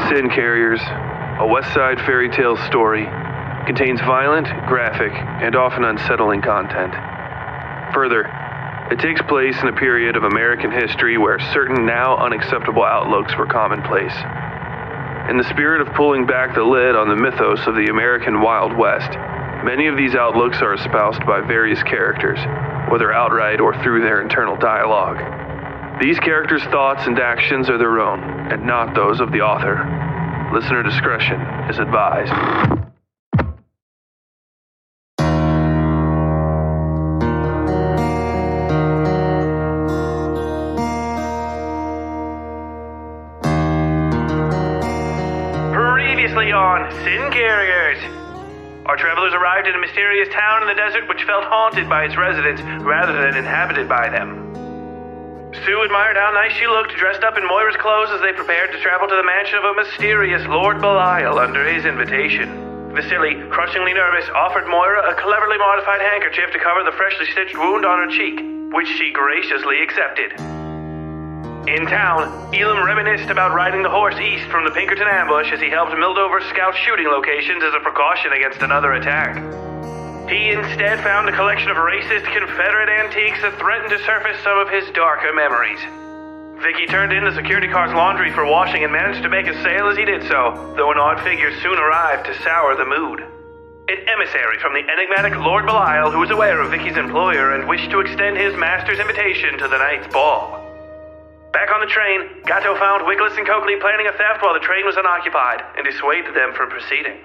Sin Carriers, a Westside Fairytales story, contains violent, graphic, and often unsettling content. Further, it takes place in a period of American history where certain now unacceptable outlooks were commonplace. In the spirit of pulling back the lid on the mythos of the American Wild West, many of these outlooks are espoused by various characters, whether outright or through their internal dialogue. These characters' thoughts and actions are their own, and not those of the author. Listener discretion is advised. Previously on Sin Carriers. Our travelers arrived in a mysterious town in the desert which felt haunted by its residents rather than inhabited by them. Sue admired how nice she looked, dressed up in Moira's clothes as they prepared to travel to the mansion of a mysterious Lord Belial under his invitation. Vasily, crushingly nervous, offered Moira a cleverly modified handkerchief to cover the freshly stitched wound on her cheek, which she graciously accepted. In town, Elam reminisced about riding the horse east from the Pinkerton ambush as he helped Mildover scout shooting locations as a precaution against another attack. He instead found a collection of racist Confederate antiques that threatened to surface some of his darker memories. Vicky turned in the security car's laundry for washing and managed to make a sale as he did so, though an odd figure soon arrived to sour the mood. An emissary from the enigmatic Lord Belial who was aware of Vicky's employer and wished to extend his master's invitation to the night's ball. Back on the train, Gato found Wickless and Coakley planning a theft while the train was unoccupied and dissuaded them from proceeding.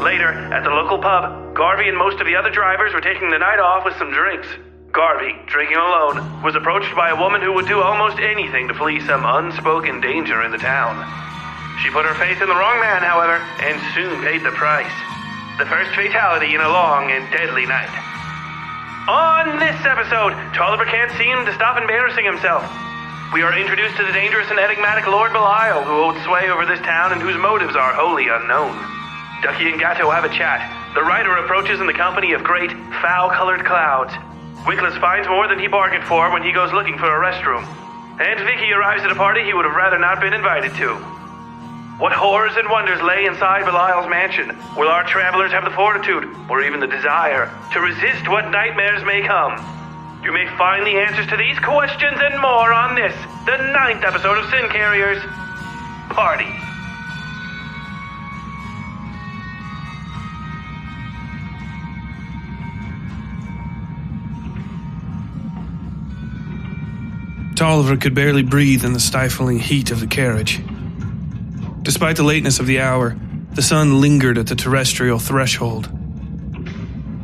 Later, at the local pub, Garvey and most of the other drivers were taking the night off with some drinks. Garvey, drinking alone, was approached by a woman who would do almost anything to flee some unspoken danger in the town. She put her faith in the wrong man, however, and soon paid the price. The first fatality in a long and deadly night. On this episode, Tolliver can't seem to stop embarrassing himself. We are introduced to the dangerous and enigmatic Lord Belial, who holds sway over this town and whose motives are wholly unknown. Ducky and Gato have a chat. The writer approaches in the company of great, foul-colored clouds. Wickless finds more than he bargained for when he goes looking for a restroom. And Vicky arrives at a party he would have rather not been invited to. What horrors and wonders lay inside Belial's mansion? Will our travelers have the fortitude, or even the desire, to resist what nightmares may come? You may find the answers to these questions and more on this, the 9th episode of Sin Carriers, Party. Tolliver could barely breathe in the stifling heat of the carriage. Despite the lateness of the hour, the sun lingered at the terrestrial threshold.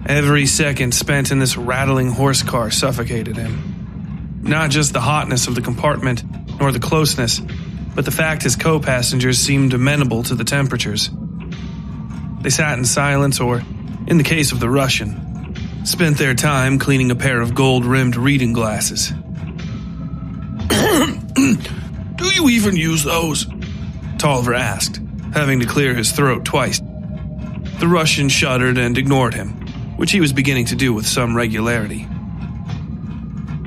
Every second spent in this rattling horse car suffocated him. Not just the hotness of the compartment, nor the closeness, but the fact his co-passengers seemed amenable to the temperatures. They sat in silence or, in the case of the Russian, spent their time cleaning a pair of gold-rimmed reading glasses. Do you even use those? Tolliver asked, having to clear his throat twice. The Russian shuddered and ignored him, which he was beginning to do with some regularity.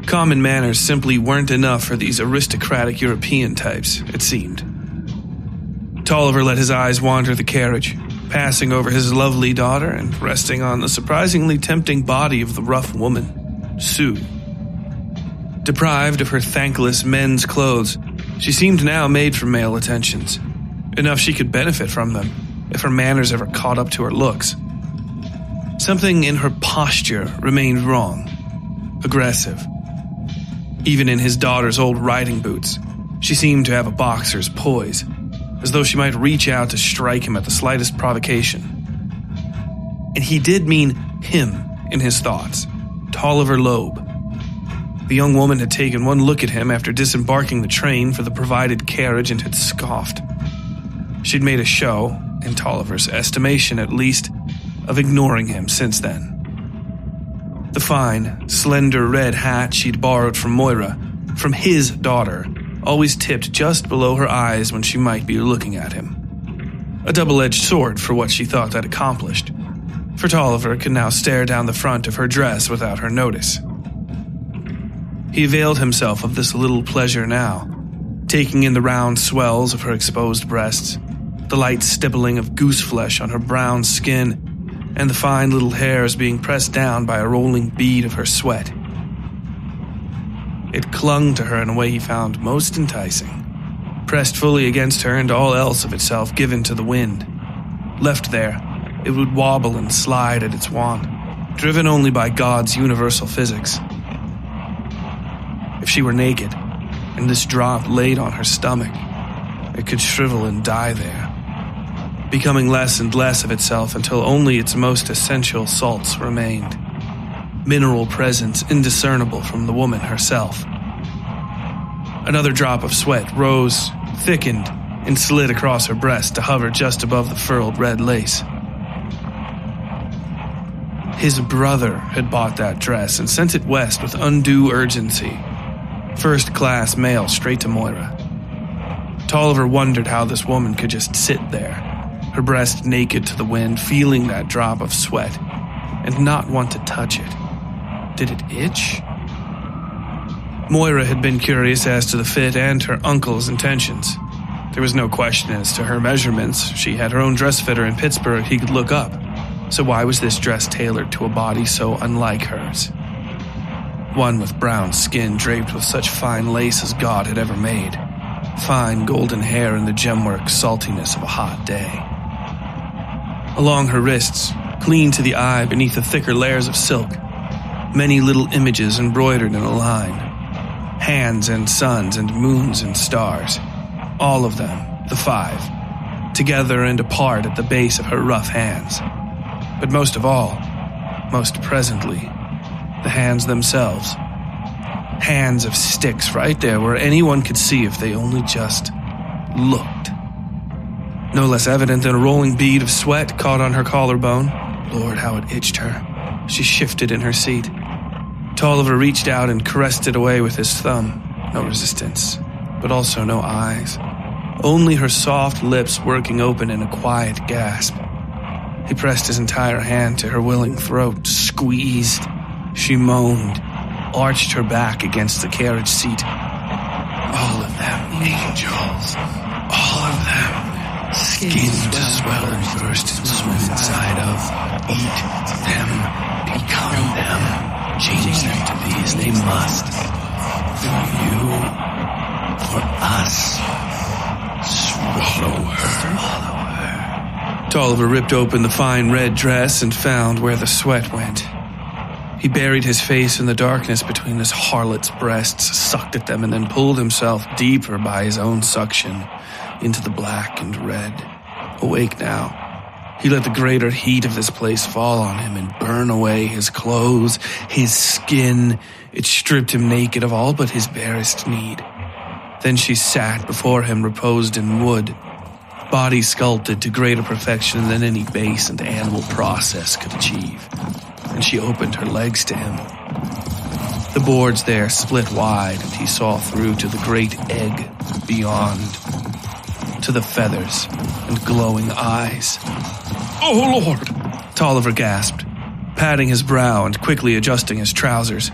Common manners simply weren't enough for these aristocratic European types, it seemed. Tolliver let his eyes wander the carriage, passing over his lovely daughter and resting on the surprisingly tempting body of the rough woman, Sue. Deprived of her thankless men's clothes, she seemed now made for male attentions, enough she could benefit from them if her manners ever caught up to her looks. Something in her posture remained wrong, aggressive. Even in his daughter's old riding boots, she seemed to have a boxer's poise, as though she might reach out to strike him at the slightest provocation. And he did mean him in his thoughts, Tolliver Loeb. The young woman had taken one look at him after disembarking the train for the provided carriage and had scoffed. She'd made a show, in Tolliver's estimation at least, of ignoring him since then. The fine, slender red hat she'd borrowed from Moira, from his daughter, always tipped just below her eyes when she might be looking at him. A double-edged sword for what she thought that accomplished, for Tolliver could now stare down the front of her dress without her notice. He availed himself of this little pleasure now, taking in the round swells of her exposed breasts, the light stippling of goose flesh on her brown skin, and the fine little hairs being pressed down by a rolling bead of her sweat. It clung to her in a way he found most enticing, pressed fully against her and all else of itself given to the wind. Left there, it would wobble and slide at its wont, driven only by God's universal physics. If she were naked, and this drop laid on her stomach, it could shrivel and die there, becoming less and less of itself until only its most essential salts remained, mineral presence indiscernible from the woman herself. Another drop of sweat rose, thickened, and slid across her breast to hover just above the furled red lace. His brother had bought that dress and sent it west with undue urgency. First-class mail straight to Moira. Tolliver wondered how this woman could just sit there, her breast naked to the wind, feeling that drop of sweat, and not want to touch it. Did it itch? Moira had been curious as to the fit and her uncle's intentions. There was no question as to her measurements. She had her own dress fitter in Pittsburgh he could look up. So why was this dress tailored to a body so unlike hers? One with brown skin draped with such fine lace as God had ever made. Fine golden hair and the gemwork saltiness of a hot day. Along her wrists, clean to the eye beneath the thicker layers of silk, many little images embroidered in a line. Hands and suns and moons and stars. All of them, the 5, together and apart at the base of her rough hands. But most of all, most presently, the hands themselves. Hands of sticks right there where anyone could see if they only just looked. No less evident than a rolling bead of sweat caught on her collarbone. Lord, how it itched her. She shifted in her seat. Tolliver reached out and caressed it away with his thumb. No resistance, but also no eyes. Only her soft lips working open in a quiet gasp. He pressed his entire hand to her willing throat, squeezed. She moaned, arched her back against the carriage seat. All of them angels. All of them. Skin to swell and burst and swim inside of. Eat them. Become them. Change them to be as they must. For you. For us. Swallow her. Tolliver ripped open the fine red dress and found where the sweat went. He buried his face in the darkness between this harlot's breasts, sucked at them, and then pulled himself deeper by his own suction into the black and red. Awake now, he let the greater heat of this place fall on him and burn away his clothes, his skin. It stripped him naked of all but his barest need. Then she sat before him, reposed in wood, body sculpted to greater perfection than any base and animal process could achieve. And she opened her legs to him. The boards there split wide, and he saw through to the great egg beyond, to the feathers and glowing eyes. Oh, Lord! Tolliver gasped, patting his brow and quickly adjusting his trousers.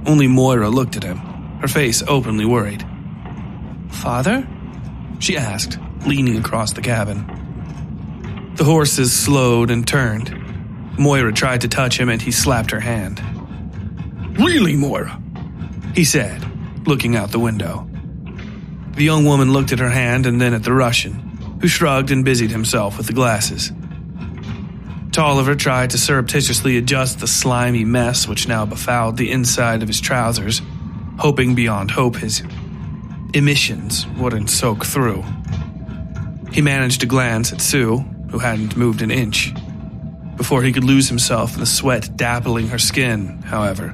Only Moira looked at him, her face openly worried. "Father?" she asked, leaning across the cabin. The horses slowed and turned. Moira tried to touch him and he slapped her hand. Really, Moira? He said, looking out the window. The young woman looked at her hand and then at the Russian, who shrugged and busied himself with the glasses. Tolliver tried to surreptitiously adjust the slimy mess which now befouled the inside of his trousers, hoping beyond hope his emissions wouldn't soak through. He managed to glance at Sue, who hadn't moved an inch. Before he could lose himself in the sweat dappling her skin, however,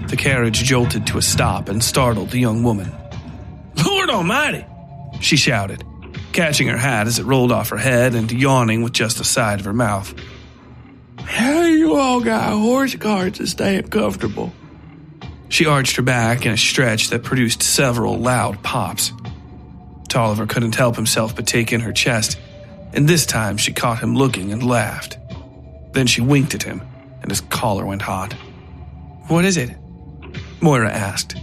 the carriage jolted to a stop and startled the young woman. Lord Almighty! She shouted, catching her hat as it rolled off her head and yawning with just the side of her mouth. How you all got horse carts to stay comfortable? She arched her back in a stretch that produced several loud pops. Tolliver couldn't help himself but take in her chest, and this time she caught him looking and laughed. Then she winked at him, and his collar went hot. "What is it?" Moira asked.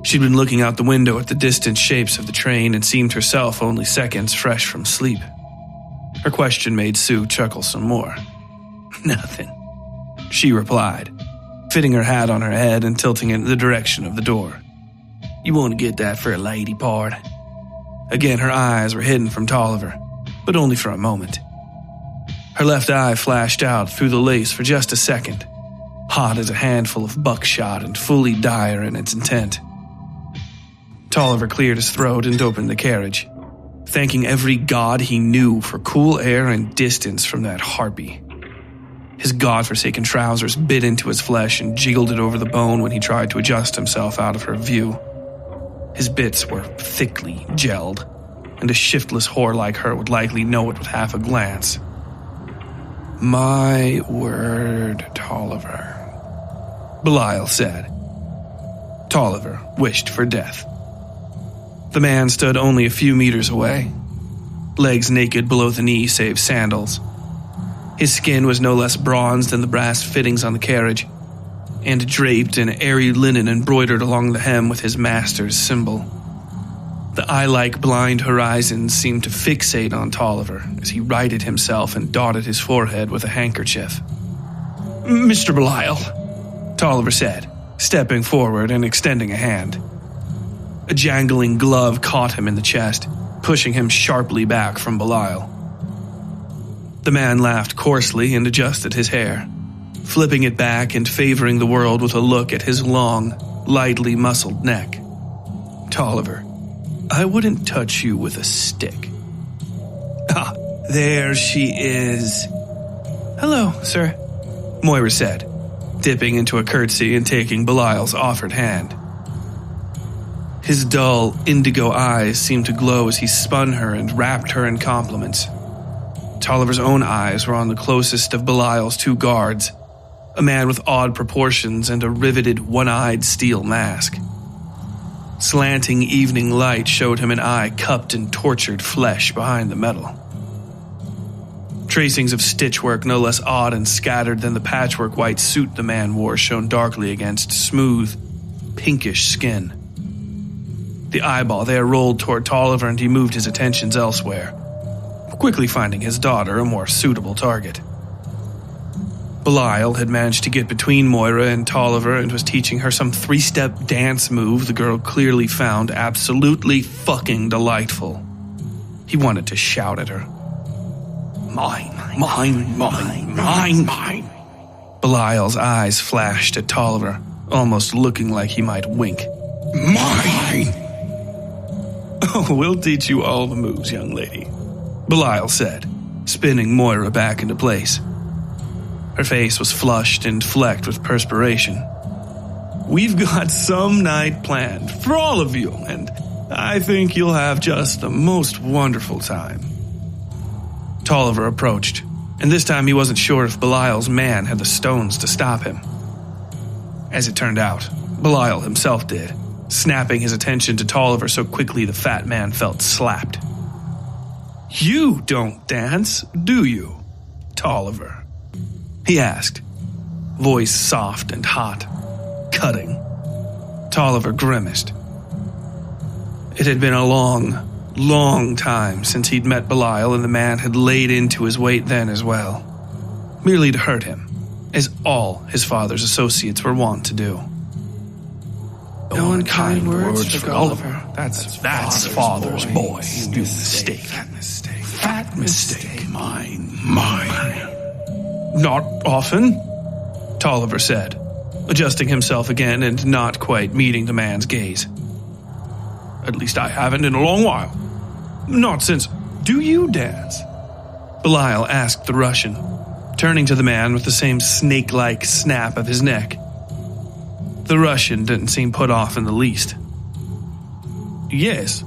She'd been looking out the window at the distant shapes of the train and seemed herself only seconds fresh from sleep. Her question made Sue chuckle some more. "Nothing," she replied, fitting her hat on her head and tilting it in the direction of the door. "You want to get that for a lady, pard?" Again, her eyes were hidden from Tolliver, but only for a moment. Her left eye flashed out through the lace for just a second, hot as a handful of buckshot and fully dire in its intent. Tolliver cleared his throat and opened the carriage, thanking every god he knew for cool air and distance from that harpy. His godforsaken trousers bit into his flesh and jiggled it over the bone when he tried to adjust himself out of her view. His bits were thickly gelled, and a shiftless whore like her would likely know it with half a glance. "My word, Tolliver," Belial said. Tolliver wished for death. The man stood only a few meters away, legs naked below the knee save sandals. His skin was no less bronzed than the brass fittings on the carriage, and draped in airy linen embroidered along the hem with his master's symbol. The eye-like blind horizon seemed to fixate on Tolliver as he righted himself and dotted his forehead with a handkerchief. "Mr. Belial," Tolliver said, stepping forward and extending a hand. A jangling glove caught him in the chest, pushing him sharply back from Belial. The man laughed coarsely and adjusted his hair, flipping it back and favoring the world with a look at his long, lightly muscled neck. "Tolliver, I wouldn't touch you with a stick." "Ah, there she is." "Hello, sir," Moira said, dipping into a curtsy and taking Belial's offered hand. His dull, indigo eyes seemed to glow as he spun her and wrapped her in compliments. Tolliver's own eyes were on the closest of Belial's two guards, a man with odd proportions and a riveted, one-eyed steel mask. Slanting evening light showed him an eye cupped in tortured flesh behind the metal. Tracings of stitchwork no less odd and scattered than the patchwork white suit the man wore shone darkly against smooth, pinkish skin. The eyeball there rolled toward Tolliver and he moved his attentions elsewhere, quickly finding his daughter a more suitable target. Belial had managed to get between Moira and Tolliver and was teaching her some three-step dance move the girl clearly found absolutely fucking delightful. He wanted to shout at her. "Mine, mine, mine, mine, mine." Belial's eyes flashed at Tolliver, almost looking like he might wink. "Mine!" "Oh, we'll teach you all the moves, young lady," Belial said, spinning Moira back into place. Her face was flushed and flecked with perspiration. "We've got some night planned for all of you, and I think you'll have just the most wonderful time." Tolliver approached, and this time he wasn't sure if Belial's man had the stones to stop him. As it turned out, Belial himself did, snapping his attention to Tolliver so quickly the fat man felt slapped. "You don't dance, do you, Tolliver?" he asked, voice soft and hot, cutting. Tolliver grimaced. It had been a long time since he'd met Belial, and the man had laid into his weight then as well, merely to hurt him, as all his father's associates were wont to do. No unkind words for Gulliver. That's father's boy. You mistake. Fat mistake. Mine. "Not often," Tolliver said, adjusting himself again and not quite meeting the man's gaze. "At least I haven't in a long while. Not since—" "Do you dance?" Belial asked the Russian, turning to the man with the same snake-like snap of his neck. The Russian didn't seem put off in the least. "Yes,"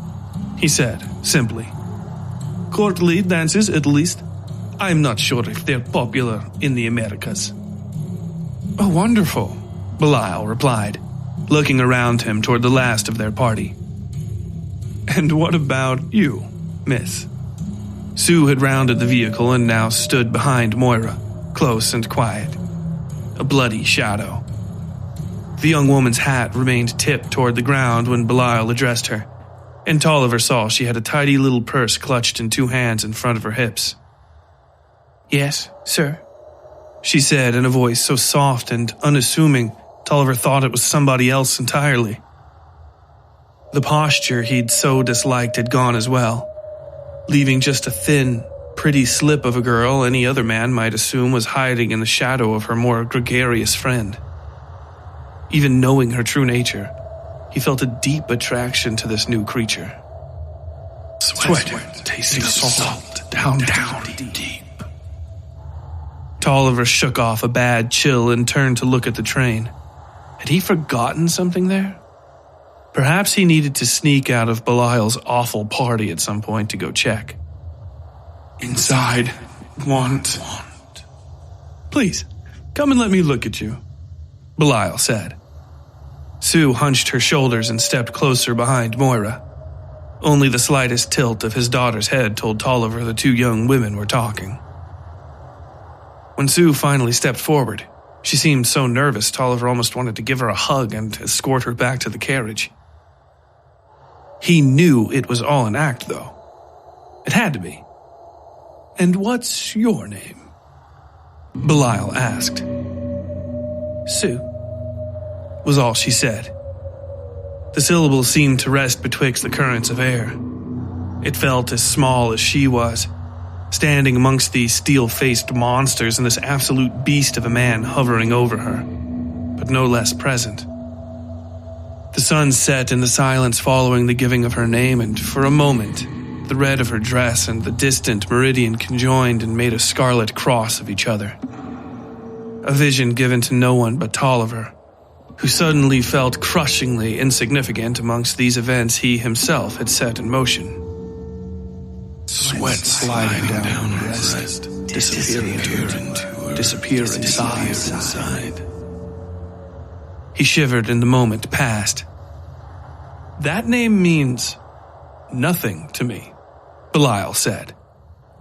he said, simply. "Courtly dances, at least. I'm not sure if they're popular in the Americas." "Oh, wonderful," Belial replied, looking around him toward the last of their party. "And what about you, miss?" Sue had rounded the vehicle and now stood behind Moira, close and quiet, a bloody shadow. The young woman's hat remained tipped toward the ground when Belial addressed her, and Tolliver saw she had a tidy little purse clutched in two hands in front of her hips. Yes, sir, she said in a voice so soft and unassuming, Tolliver thought it was somebody else entirely. The posture he'd so disliked had gone as well, leaving just a thin, pretty slip of a girl any other man might assume was hiding in the shadow of her more gregarious friend. Even knowing her true nature, he felt a deep attraction to this new creature. Sweat tasting salt down deep. Tolliver shook off a bad chill and turned to look at the train. Had he forgotten something there? Perhaps he needed to sneak out of Belial's awful party at some point to go check. Inside, want. Please, come and let me look at you, Belial said. Sue hunched her shoulders and stepped closer behind Moira. Only the slightest tilt of his daughter's head told Tolliver the two young women were talking. When Sue finally stepped forward, she seemed so nervous Tolliver almost wanted to give her a hug and escort her back to the carriage. He knew it was all an act, though. It had to be. And what's your name? Belial asked. Sue, was all she said. The syllables seemed to rest betwixt the currents of air. It felt as small as she was, standing amongst these steel-faced monsters and this absolute beast of a man hovering over her, but no less present. The sun set in the silence following the giving of her name, and for a moment, the red of her dress and the distant meridian conjoined and made a scarlet cross of each other. A vision given to no one but Tolliver, who suddenly felt crushingly insignificant amongst these events he himself had set in motion. Sweat sliding down her wrist, disappear inside. He shivered and the moment passed. That name means nothing to me, Belial said.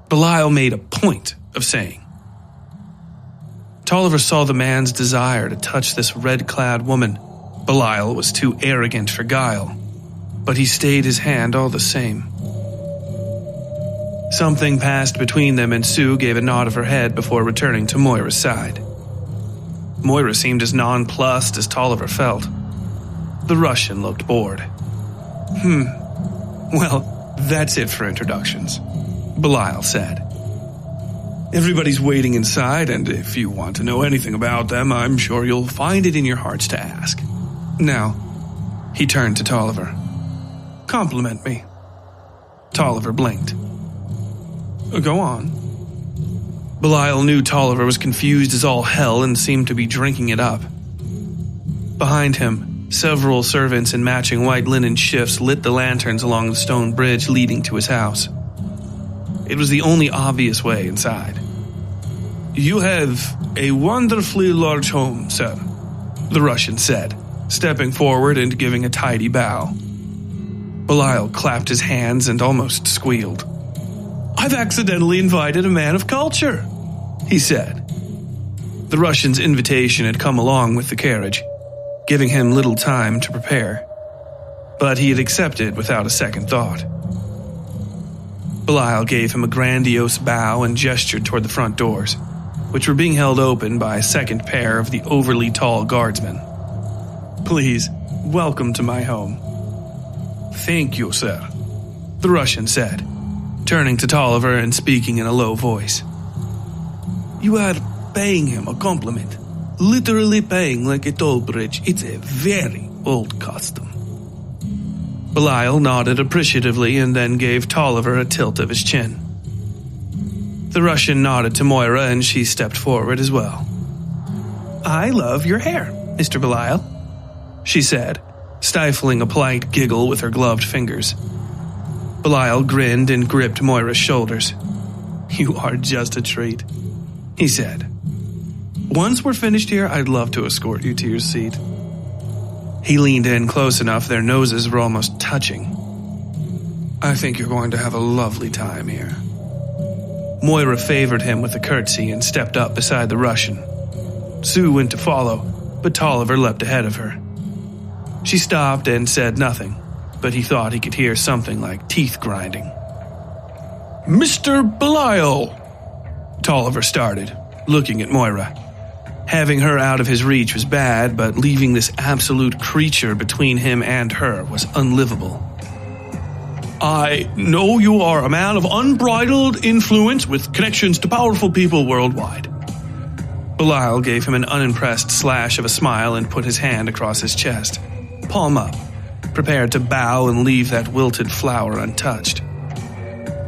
Belial made a point of saying. Tolliver saw the man's desire to touch this red-clad woman. Belial was too arrogant for guile, but he stayed his hand all the same. Something passed between them and Sue gave a nod of her head before returning to Moira's side. Moira seemed as nonplussed as Tolliver felt. The Russian looked bored. Well, that's it for introductions, Belial said. Everybody's waiting inside, and if you want to know anything about them, I'm sure you'll find it in your hearts to ask. Now, he turned to Tolliver. Compliment me. Tolliver blinked. Go on. Belial knew Tolliver was confused as all hell and seemed to be drinking it up. Behind him, several servants in matching white linen shifts lit the lanterns along the stone bridge leading to his house. It was the only obvious way inside. You have a wonderfully large home, sir, the Russian said, stepping forward and giving a tidy bow. Belial clapped his hands and almost squealed. I've accidentally invited a man of culture, he said. The Russian's invitation had come along with the carriage, giving him little time to prepare, but he had accepted without a second thought. Belial gave him a grandiose bow and gestured toward the front doors, which were being held open by a second pair of the overly tall guardsmen. Please, welcome to my home. Thank you, sir, the Russian said, turning to Tolliver and speaking in a low voice. You are paying him a compliment, literally paying like a toll bridge. It's a very old custom. Belial nodded appreciatively and then gave Tolliver a tilt of his chin. The Russian nodded to Moira and she stepped forward as well. I love your hair, Mr. Belial, she said, stifling a polite giggle with her gloved fingers. Belial grinned and gripped Moira's shoulders. You are just a treat, he said. Once we're finished here, I'd love to escort you to your seat. He leaned in close enough their noses were almost touching. I think you're going to have a lovely time here. Moira favored him with a curtsy and stepped up beside the Russian. Sue went to follow, but Tolliver leapt ahead of her. She stopped and said nothing, but he thought he could hear something like teeth grinding. Mr. Belial, Tolliver started, looking at Moira. Having her out of his reach was bad, but leaving this absolute creature between him and her was unlivable. I know you are a man of unbridled influence with connections to powerful people worldwide. Belial gave him an unimpressed slash of a smile and put his hand across his chest, palm up, prepared to bow and leave that wilted flower untouched.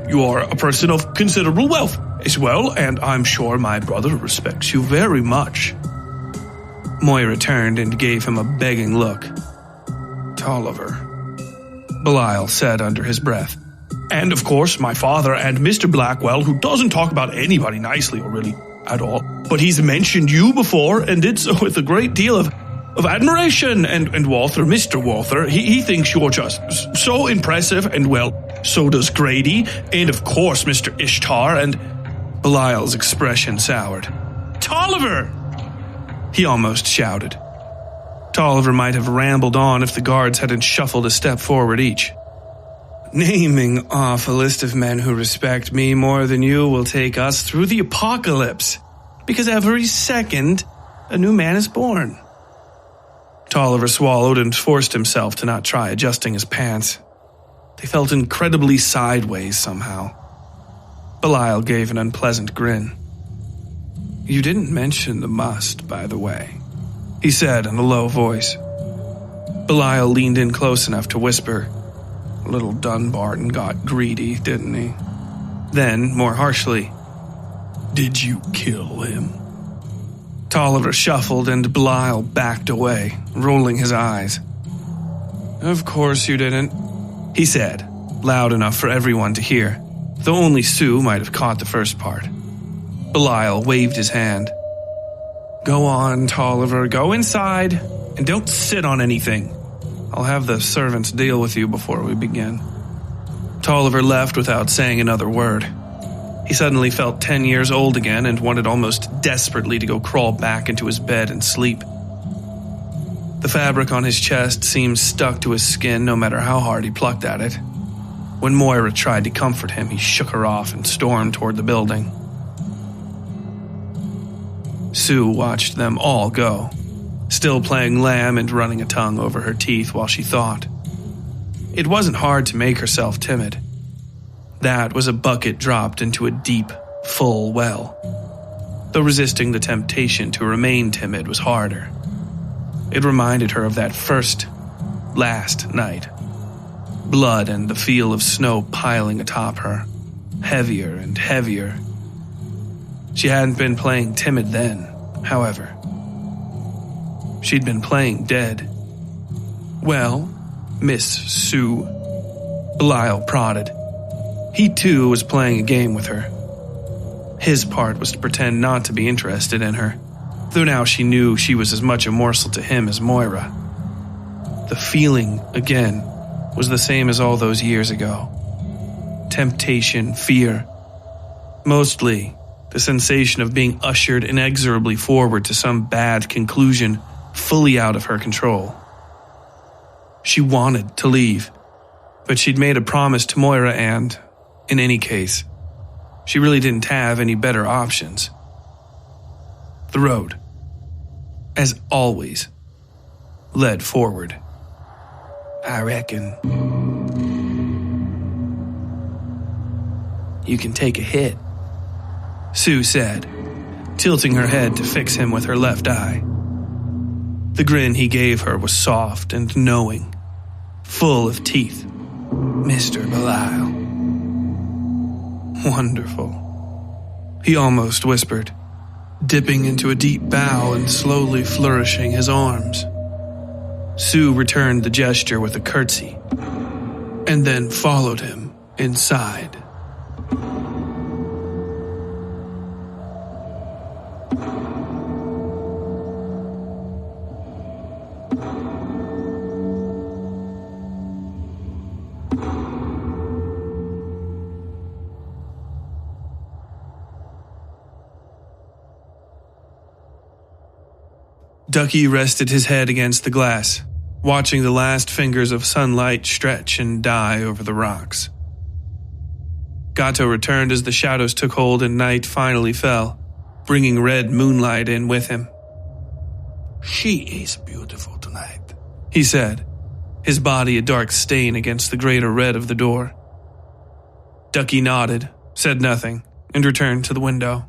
You are a person of considerable wealth as well, and I'm sure my brother respects you very much. Moira turned and gave him a begging look. Tolliver, Belial said under his breath. And of course, my father and Mr. Blackwell, who doesn't talk about anybody nicely or really at all, but he's mentioned you before and did so with a great deal of admiration. And Walther, Mr. Walther, he thinks you're just so impressive, and well, so does Grady, and of course Mr. Ishtar, and Belial's expression soured. Tolliver! He almost shouted. Tolliver might have rambled on if the guards hadn't shuffled a step forward each. Naming off a list of men who respect me more than you will take us through the apocalypse, because every second a new man is born. Tolliver swallowed and forced himself to not try adjusting his pants. They felt incredibly sideways somehow. Belial gave an unpleasant grin. You didn't mention the must, by the way, he said in a low voice. Belial leaned in close enough to whisper, Little Dunbarton got greedy, didn't he? Then, more harshly, Did you kill him? Tolliver shuffled and Belial backed away, rolling his eyes. Of course you didn't, he said, loud enough for everyone to hear, though only Sue might have caught the first part. Belial waved his hand. Go on, Tolliver, go inside, and don't sit on anything. I'll have the servants deal with you before we begin. Tolliver left without saying another word. He suddenly felt 10 years old again and wanted almost desperately to go crawl back into his bed and sleep. The fabric on his chest seemed stuck to his skin no matter how hard he plucked at it. When Moira tried to comfort him, he shook her off and stormed toward the building. Sue watched them all go, still playing lamb and running a tongue over her teeth while she thought. It wasn't hard to make herself timid. That was a bucket dropped into a deep, full well. Though resisting the temptation to remain timid was harder. It reminded her of that last night. Blood and the feel of snow piling atop her, heavier and heavier. She hadn't been playing timid then, however. She'd been playing dead. Well, Miss Sue, Belial prodded. He too was playing a game with her. His part was to pretend not to be interested in her, though now she knew she was as much a morsel to him as Moira. The feeling, again, was the same as all those years ago. Temptation, fear. Mostly, the sensation of being ushered inexorably forward to some bad conclusion fully out of her control. She wanted to leave, but she'd made a promise to Moira and, in any case, she really didn't have any better options. The road, as always, led forward. I reckon you can take a hit, Sue said, tilting her head to fix him with her left eye. The grin he gave her was soft and knowing, full of teeth. Mr. Belial. Wonderful, he almost whispered, dipping into a deep bow and slowly flourishing his arms. Sue returned the gesture with a curtsy, and then followed him inside. Ducky rested his head against the glass, watching the last fingers of sunlight stretch and die over the rocks. Gato returned as the shadows took hold and night finally fell, bringing red moonlight in with him. She is beautiful tonight, he said, his body a dark stain against the greater red of the door. Ducky nodded, said nothing, and returned to the window.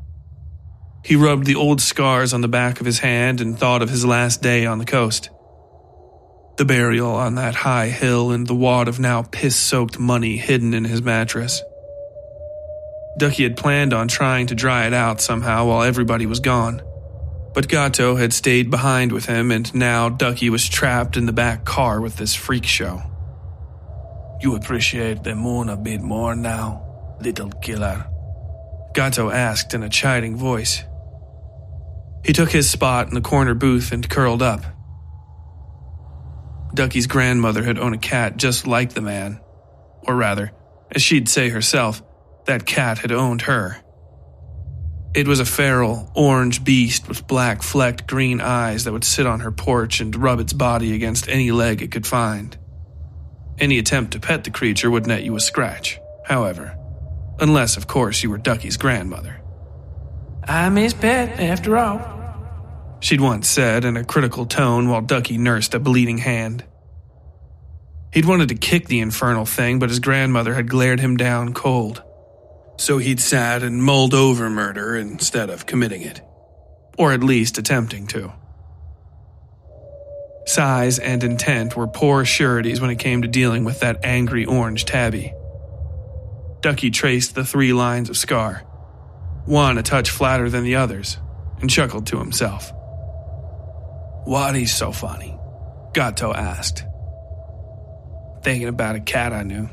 He rubbed the old scars on the back of his hand and thought of his last day on the coast. The burial on that high hill and the wad of now piss-soaked money hidden in his mattress. Ducky had planned on trying to dry it out somehow while everybody was gone, but Gato had stayed behind with him, and now Ducky was trapped in the back car with this freak show. You appreciate the moon a bit more now, little killer? Gato asked in a chiding voice. He took his spot in the corner booth and curled up. Ducky's grandmother had owned a cat just like the man. Or rather, as she'd say herself, that cat had owned her. It was a feral, orange beast with black flecked green eyes that would sit on her porch and rub its body against any leg it could find. Any attempt to pet the creature would net you a scratch, however. Unless, of course, you were Ducky's grandmother. I'm his pet, after all, she'd once said in a critical tone while Ducky nursed a bleeding hand. He'd wanted to kick the infernal thing, but his grandmother had glared him down cold. So he'd sat and mulled over murder instead of committing it. Or at least attempting to. Size and intent were poor sureties when it came to dealing with that angry orange tabby. Ducky traced the 3 lines of scar, one a touch flatter than the others, and chuckled to himself. What is so funny? Gato asked. Thinking about a cat I knew,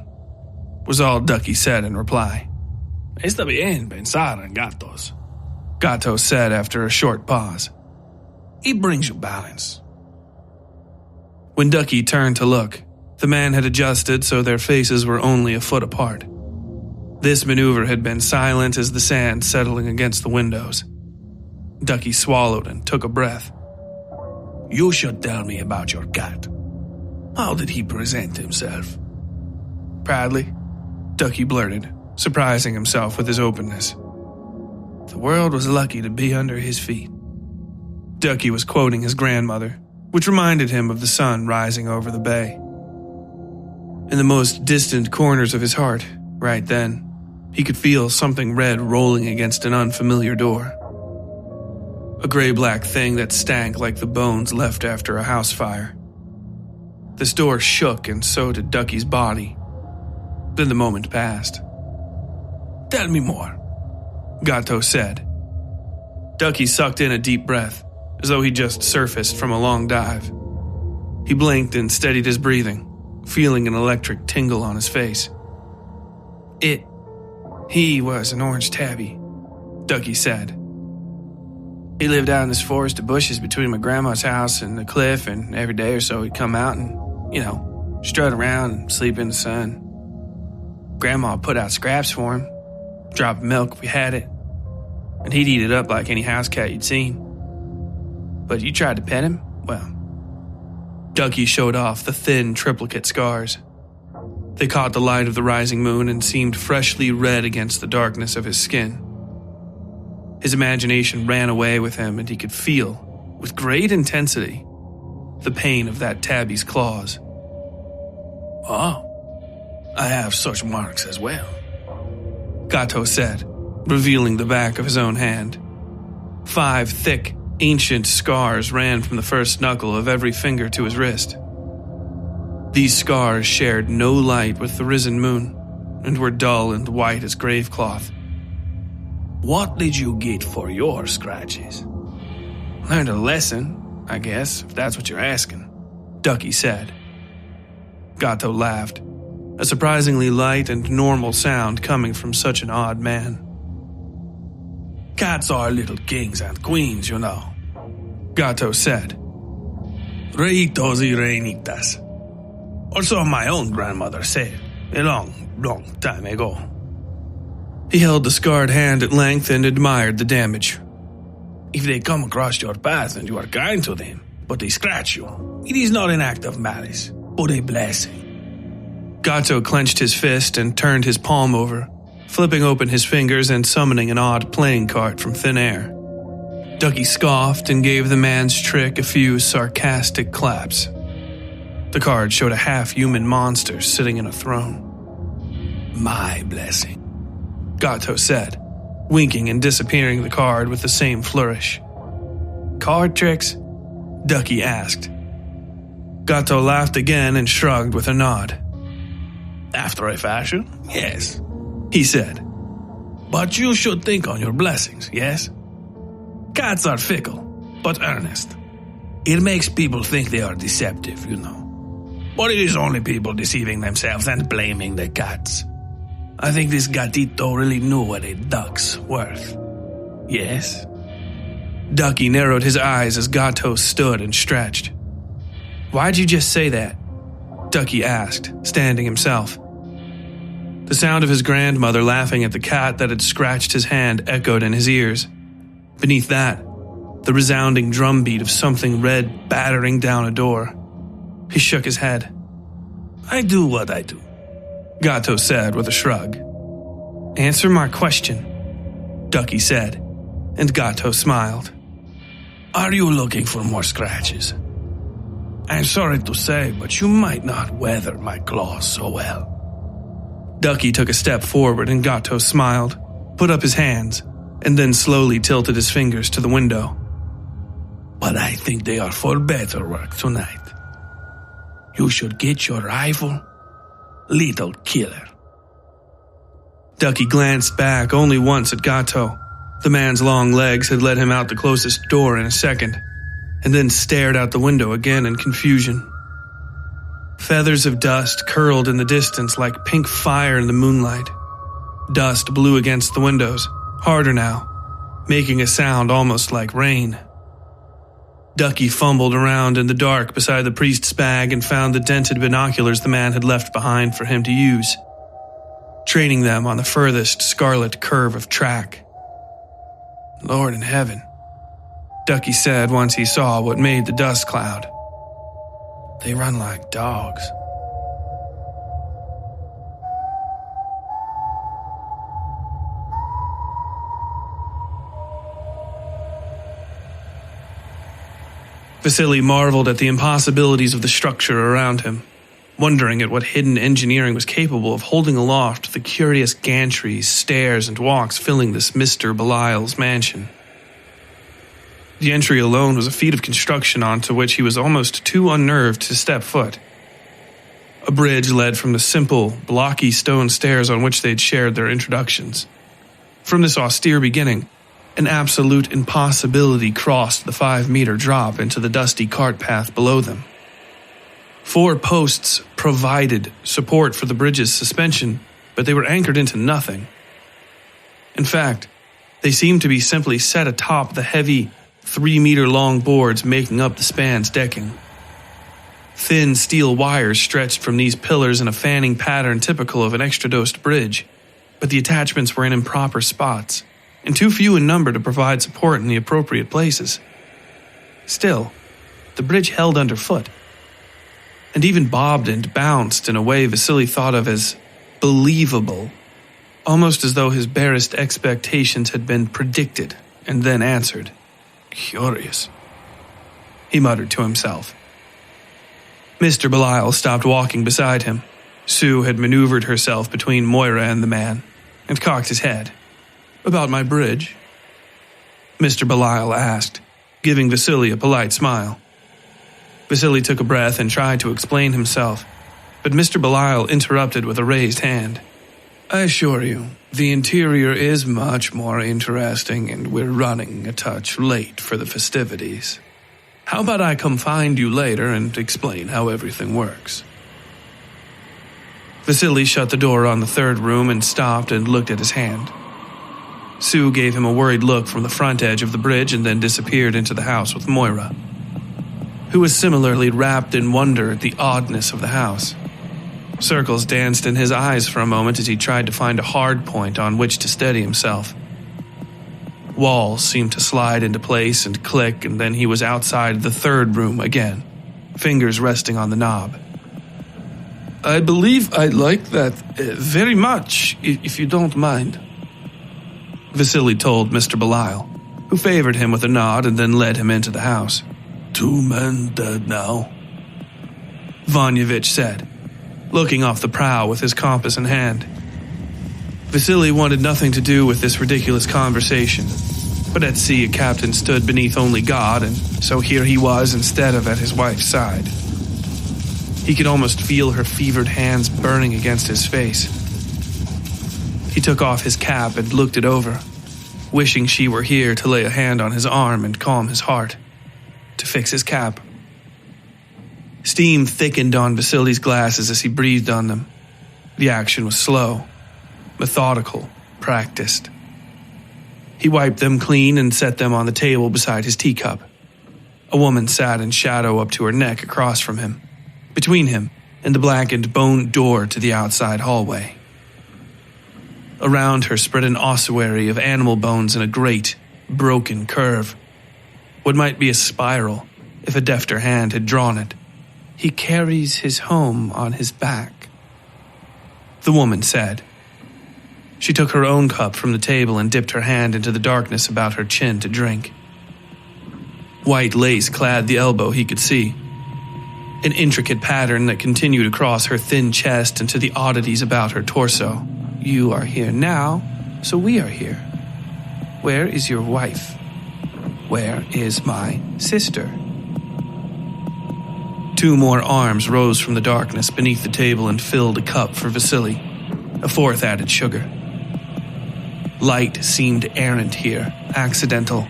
was all Ducky said in reply. Está bien pensar en gatos, Gato said after a short pause. It brings you balance. When Ducky turned to look, the man had adjusted so their faces were only a foot apart. This maneuver had been silent as the sand settling against the windows. Ducky swallowed and took a breath. You should tell me about your cat. How did he present himself? Proudly, Ducky blurted, surprising himself with his openness. The world was lucky to be under his feet. Ducky was quoting his grandmother, which reminded him of the sun rising over the bay. In the most distant corners of his heart, right then, he could feel something red rolling against an unfamiliar door. A gray-black thing that stank like the bones left after a house fire. This door shook, and so did Ducky's body. Then the moment passed. Tell me more, Gato said. Ducky sucked in a deep breath, as though he just surfaced from a long dive. He blinked and steadied his breathing, feeling an electric tingle on his face. He was an orange tabby, Ducky said. He lived out in this forest of bushes between my grandma's house and the cliff, and every day or so he'd come out and, strut around and sleep in the sun. Grandma put out scraps for him, drop milk if we had it, and he'd eat it up like any house cat you'd seen. But you tried to pet him? Well, Ducky showed off the thin triplicate scars. They caught the light of the rising moon and seemed freshly red against the darkness of his skin. His imagination ran away with him, and he could feel, with great intensity, the pain of that tabby's claws. Oh, I have such marks as well, Gato said, revealing the back of his own hand. 5 thick, ancient scars ran from the first knuckle of every finger to his wrist. These scars shared no light with the risen moon, and were dull and white as grave cloth. What did you get for your scratches? Learned a lesson, I guess, if that's what you're asking, Ducky said. Gato laughed, a surprisingly light and normal sound coming from such an odd man. Cats are little kings and queens, you know, Gato said. Reitos y reinitas. Or so my own grandmother said, a long, long time ago. He held the scarred hand at length and admired the damage. If they come across your path and you are kind to them, but they scratch you, it is not an act of malice, but a blessing. Gato clenched his fist and turned his palm over, flipping open his fingers and summoning an odd playing card from thin air. Ducky scoffed and gave the man's trick a few sarcastic claps. The card showed a half-human monster sitting in a throne. "My blessing," Gato said, winking and disappearing the card with the same flourish. "Card tricks?" Ducky asked. Gato laughed again and shrugged with a nod. "After a fashion, yes," he said. "But you should think on your blessings, yes? Cats are fickle, but earnest. It makes people think they are deceptive, you know. But it is only people deceiving themselves and blaming the cats. I think this gatito really knew what a duck's worth. Yes?" Ducky narrowed his eyes as Gato stood and stretched. "Why'd you just say that?" Ducky asked, standing himself. The sound of his grandmother laughing at the cat that had scratched his hand echoed in his ears. Beneath that, the resounding drumbeat of something red battering down a door. He shook his head. "I do what I do," Gato said with a shrug. "Answer my question," Ducky said, and Gato smiled. "Are you looking for more scratches? I'm sorry to say, but you might not weather my claws so well." Ducky took a step forward and Gato smiled, put up his hands, and then slowly tilted his fingers to the window. "But I think they are for better work tonight. You should get your rifle, little killer." Ducky glanced back only once at Gato. The man's long legs had led him out the closest door in a second, and then stared out the window again in confusion. Feathers of dust curled in the distance like pink fire in the moonlight. Dust blew against the windows, harder now, making a sound almost like rain. Ducky fumbled around in the dark beside the priest's bag and found the dented binoculars the man had left behind for him to use, training them on the furthest scarlet curve of track. "Lord in heaven," Ducky said once he saw what made the dust cloud. "They run like dogs." Vasily marveled at the impossibilities of the structure around him, wondering at what hidden engineering was capable of holding aloft the curious gantries, stairs, and walks filling this Mr. Belial's mansion. The entry alone was a feat of construction onto which he was almost too unnerved to step foot. A bridge led from the simple, blocky stone stairs on which they'd shared their introductions. From this austere beginning, an absolute impossibility crossed the 5-meter drop into the dusty cart path below them. 4 posts provided support for the bridge's suspension, but they were anchored into nothing. In fact, they seemed to be simply set atop the heavy, 3-meter-long boards making up the span's decking. Thin steel wires stretched from these pillars in a fanning pattern typical of an extra-dosed bridge, but the attachments were in improper spots, and too few in number to provide support in the appropriate places. Still, the bridge held underfoot, and even bobbed and bounced in a way Vasily thought of as believable, almost as though his barest expectations had been predicted and then answered. "Curious," he muttered to himself. Mr. Belial stopped walking beside him. Sue had maneuvered herself between Moira and the man, and cocked his head. "About my bridge?" Mr. Belial asked, giving Vasily a polite smile. Vasily took a breath and tried to explain himself, but Mr. Belial interrupted with a raised hand. "I assure you, the interior is much more interesting and we're running a touch late for the festivities. How about I come find you later and explain how everything works?" Vasily shut the door on the 3rd room and stopped and looked at his hand. Sue gave him a worried look from the front edge of the bridge and then disappeared into the house with Moira, who was similarly wrapped in wonder at the oddness of the house. Circles danced in his eyes for a moment as he tried to find a hard point on which to steady himself. Walls seemed to slide into place and click, and then he was outside the 3rd room again, fingers resting on the knob. I believe I'd like that very much, if you don't mind. Vasily told Mr. Belial, who favored him with a nod and then led him into the house. 2 men dead now, Vanyevich said, looking off the prow with his compass in hand. Vasily wanted nothing to do with this ridiculous conversation, but at sea a captain stood beneath only God, and so here he was instead of at his wife's side. He could almost feel her fevered hands burning against his face. He took off his cap and looked it over, wishing she were here to lay a hand on his arm and calm his heart, to fix his cap. Steam thickened on Vasily's glasses as he breathed on them. The action was slow, methodical, practiced. He wiped them clean and set them on the table beside his teacup. A woman sat in shadow up to her neck across from him, between him and the blackened bone door to the outside hallway. Around her spread an ossuary of animal bones in a great, broken curve. What might be a spiral, if a defter hand had drawn it. He carries his home on his back, the woman said. She took her own cup from the table and dipped her hand into the darkness about her chin to drink. White lace clad the elbow he could see, an intricate pattern that continued across her thin chest and to the oddities about her torso. You are here now, so we are here. Where is your wife? Where is my sister? 2 more arms rose from the darkness beneath the table and filled a cup for Vasily. A 4th added sugar. Light seemed errant here, accidental.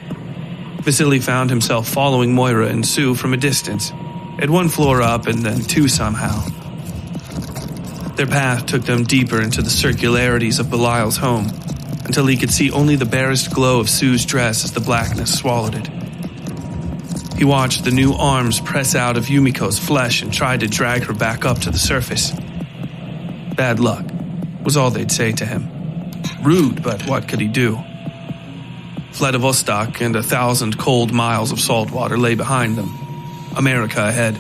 Vasily found himself following Moira and Sue from a distance, at 1 floor up and then 2 somehow. Their path took them deeper into the circularities of Belial's home, until he could see only the barest glow of Sue's dress as the blackness swallowed it. He watched the new arms press out of Yumiko's flesh and tried to drag her back up to the surface. Bad luck was all they'd say to him. Rude, but what could he do? Vladivostok and 1,000 cold miles of salt water lay behind them. America ahead,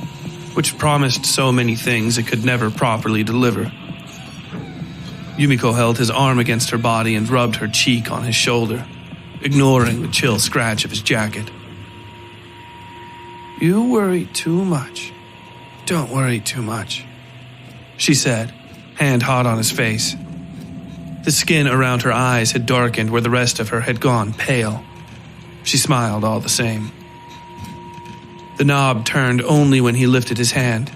which promised so many things it could never properly deliver. Yumiko held his arm against her body and rubbed her cheek on his shoulder, ignoring the chill scratch of his jacket. You worry too much. Don't worry too much, she said, hand hot on his face. The skin around her eyes had darkened where the rest of her had gone pale. She smiled all the same. The knob turned only when he lifted his hand.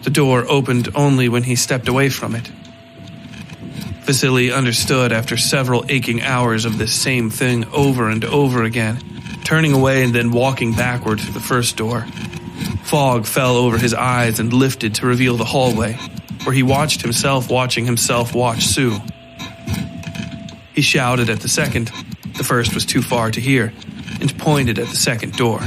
The door opened only when he stepped away from it. Vasily understood after several aching hours of this same thing over and over again, turning away and then walking backward through the first door. Fog fell over his eyes and lifted to reveal the hallway, where he watched himself watching himself watch Sue. He shouted at the second. The first was too far to hear, and pointed at the second door.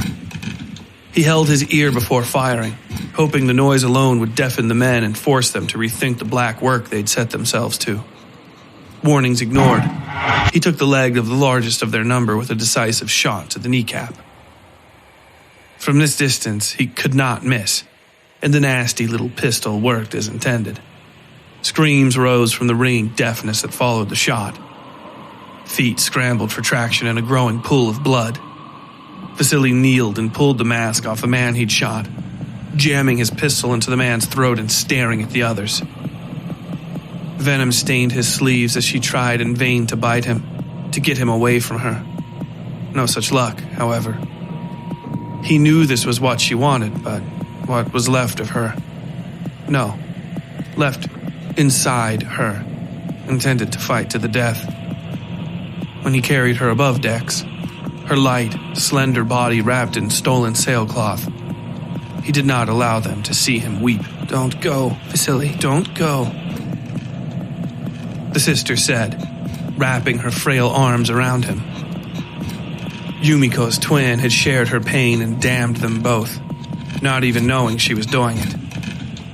He held his ear before firing, hoping the noise alone would deafen the men and force them to rethink the black work they'd set themselves to. Warnings ignored, he took the leg of the largest of their number with a decisive shot to the kneecap. From this distance, he could not miss, and the nasty little pistol worked as intended. Screams rose from the ringing deafness that followed the shot. Feet scrambled for traction in a growing pool of blood. Vasily kneeled and pulled the mask off the man he'd shot, jamming his pistol into the man's throat and staring at the others. Venom stained his sleeves as she tried in vain to bite him, to get him away from her. No such luck, however. He knew this was what she wanted, but what was left of her? No, left inside her, intended to fight to the death. When he carried her above decks, her light, slender body wrapped in stolen sailcloth, he did not allow them to see him weep. Don't go, Vasily, don't go, the sister said, wrapping her frail arms around him. Yumiko's twin had shared her pain and damned them both, not even knowing she was doing it.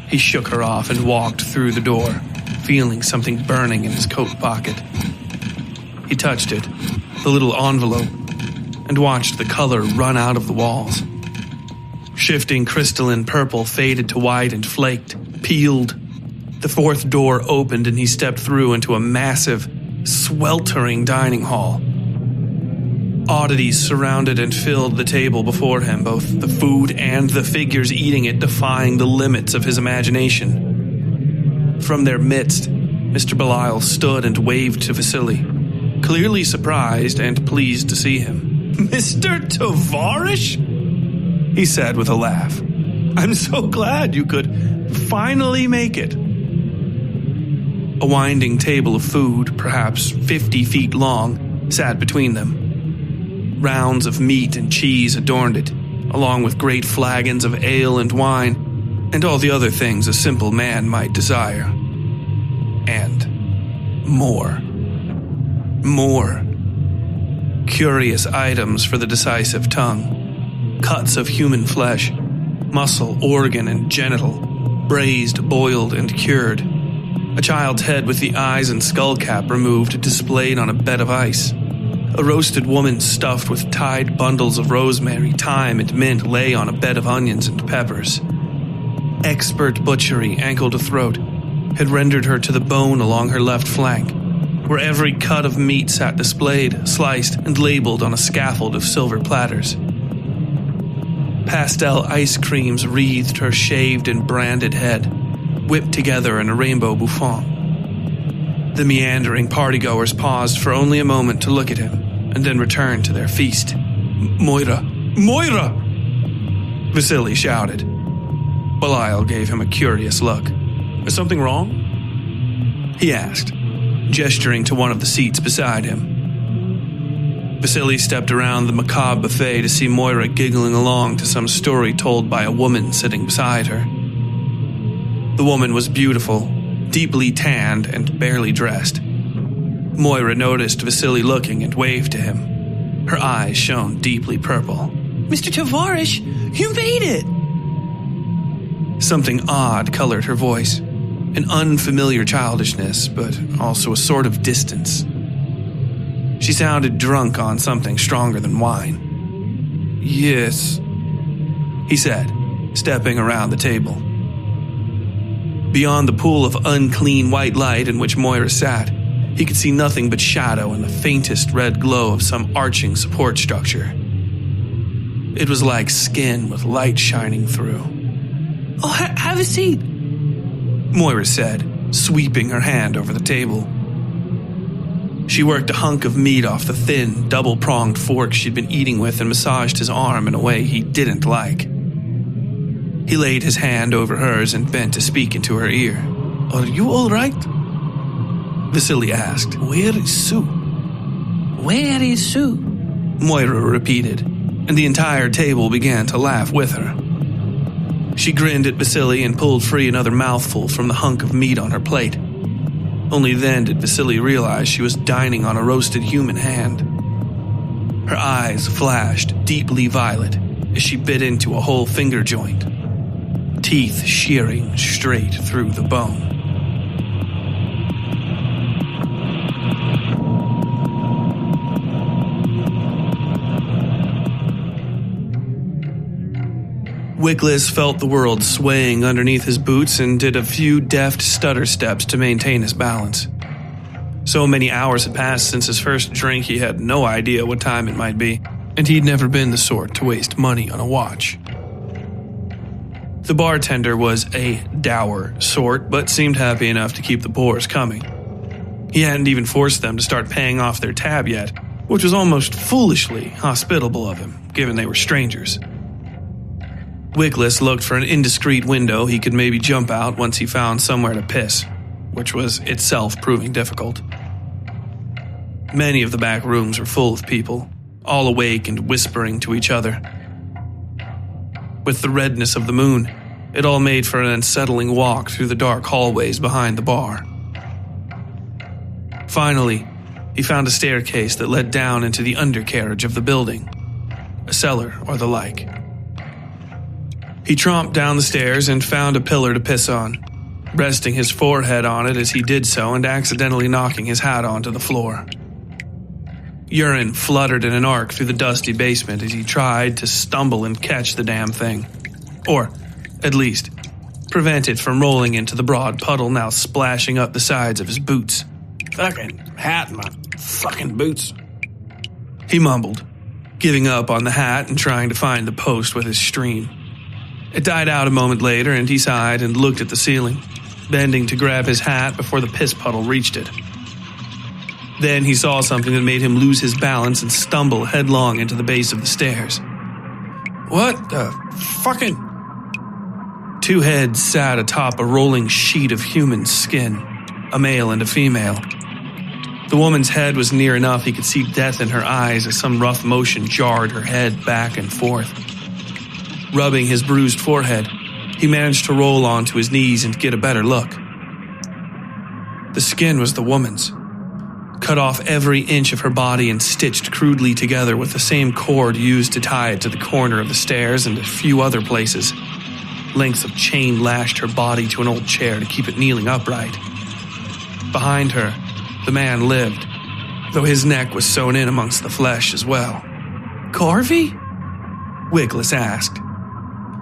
He shook her off and walked through the door, feeling something burning in his coat pocket. He touched it, the little envelope, and watched the color run out of the walls. Shifting crystalline purple faded to white and flaked, peeled, The fourth door opened and he stepped through into a massive, sweltering dining hall. Oddities surrounded and filled the table before him, both the food and the figures eating it defying the limits of his imagination. From their midst, Mr. Belial stood and waved to Vasily, clearly surprised and pleased to see him. Mr. Tavarish? He said with a laugh. I'm so glad you could finally make it. A winding table of food, perhaps 50 feet long, sat between them. Rounds of meat and cheese adorned it, along with great flagons of ale and wine, and all the other things a simple man might desire. And more. More. Curious items for the decisive tongue. Cuts of human flesh, muscle, organ, and genital, braised, boiled, and cured. A child's head with the eyes and skull cap removed displayed on a bed of ice. A roasted woman stuffed with tied bundles of rosemary, thyme, and mint lay on a bed of onions and peppers. Expert butchery, ankle to throat, had rendered her to the bone along her left flank, where every cut of meat sat displayed, sliced, and labeled on a scaffold of silver platters. Pastel ice creams wreathed her shaved and branded head, whipped together in a rainbow bouffant. The meandering partygoers paused for only a moment to look at him, and then returned to their feast. Moira! Moira! Vasily shouted. Belial gave him a curious look. Is something wrong? He asked, gesturing to one of the seats beside him. Vasily stepped around the macabre buffet to see Moira giggling along to some story told by a woman sitting beside her. The woman was beautiful, deeply tanned, and barely dressed. Moira noticed Vasily looking and waved to him. Her eyes shone deeply purple. Mr. Tavarish, you made it! Something odd colored her voice, an unfamiliar childishness, but also a sort of distance. She sounded drunk on something stronger than wine. Yes, he said, stepping around the table. Beyond the pool of unclean white light in which Moira sat, he could see nothing but shadow and the faintest red glow of some arching support structure. It was like skin with light shining through. Oh, have a seat, Moira said, sweeping her hand over the table. She worked a hunk of meat off the thin, double-pronged fork she'd been eating with and massaged his arm in a way he didn't like. He laid his hand over hers and bent to speak into her ear. Are you all right? Vasily asked. Where is Sue? Where is Sue? Moira repeated, and the entire table began to laugh with her. She grinned at Vasily and pulled free another mouthful from the hunk of meat on her plate. Only then did Vasily realize she was dining on a roasted human hand. Her eyes flashed deeply violet as she bit into a whole finger joint, teeth shearing straight through the bone. Wickless felt the world swaying underneath his boots and did a few deft stutter steps to maintain his balance. So many hours had passed since his first drink he had no idea what time it might be, and he'd never been the sort to waste money on a watch. The bartender was a dour sort, but seemed happy enough to keep the pours coming. He hadn't even forced them to start paying off their tab yet, which was almost foolishly hospitable of him, given they were strangers. Wickless looked for an indiscreet window he could maybe jump out once he found somewhere to piss, which was itself proving difficult. Many of the back rooms were full of people, all awake and whispering to each other. With the redness of the moon, it all made for an unsettling walk through the dark hallways behind the bar. Finally, he found a staircase that led down into the undercarriage of the building, a cellar or the like. He tromped down the stairs and found a pillar to piss on, resting his forehead on it as he did so and accidentally knocking his hat onto the floor. Urine fluttered in an arc through the dusty basement as he tried to stumble and catch the damn thing. Or, at least, prevent it from rolling into the broad puddle now splashing up the sides of his boots. Fucking hat and my fucking boots. He mumbled, giving up on the hat and trying to find the post with his stream. It died out a moment later, and he sighed and looked at the ceiling, bending to grab his hat before the piss puddle reached it. Then he saw something that made him lose his balance and stumble headlong into the base of the stairs. What the fucking... Two heads sat atop a rolling sheet of human skin, a male and a female. The woman's head was near enough he could see death in her eyes as some rough motion jarred her head back and forth. Rubbing his bruised forehead, he managed to roll onto his knees and get a better look. The skin was the woman's, cut off every inch of her body and stitched crudely together with the same cord used to tie it to the corner of the stairs and a few other places. Lengths of chain lashed her body to an old chair to keep it kneeling upright. Behind her, the man lived, though his neck was sewn in amongst the flesh as well. Garvey? Wickless asked.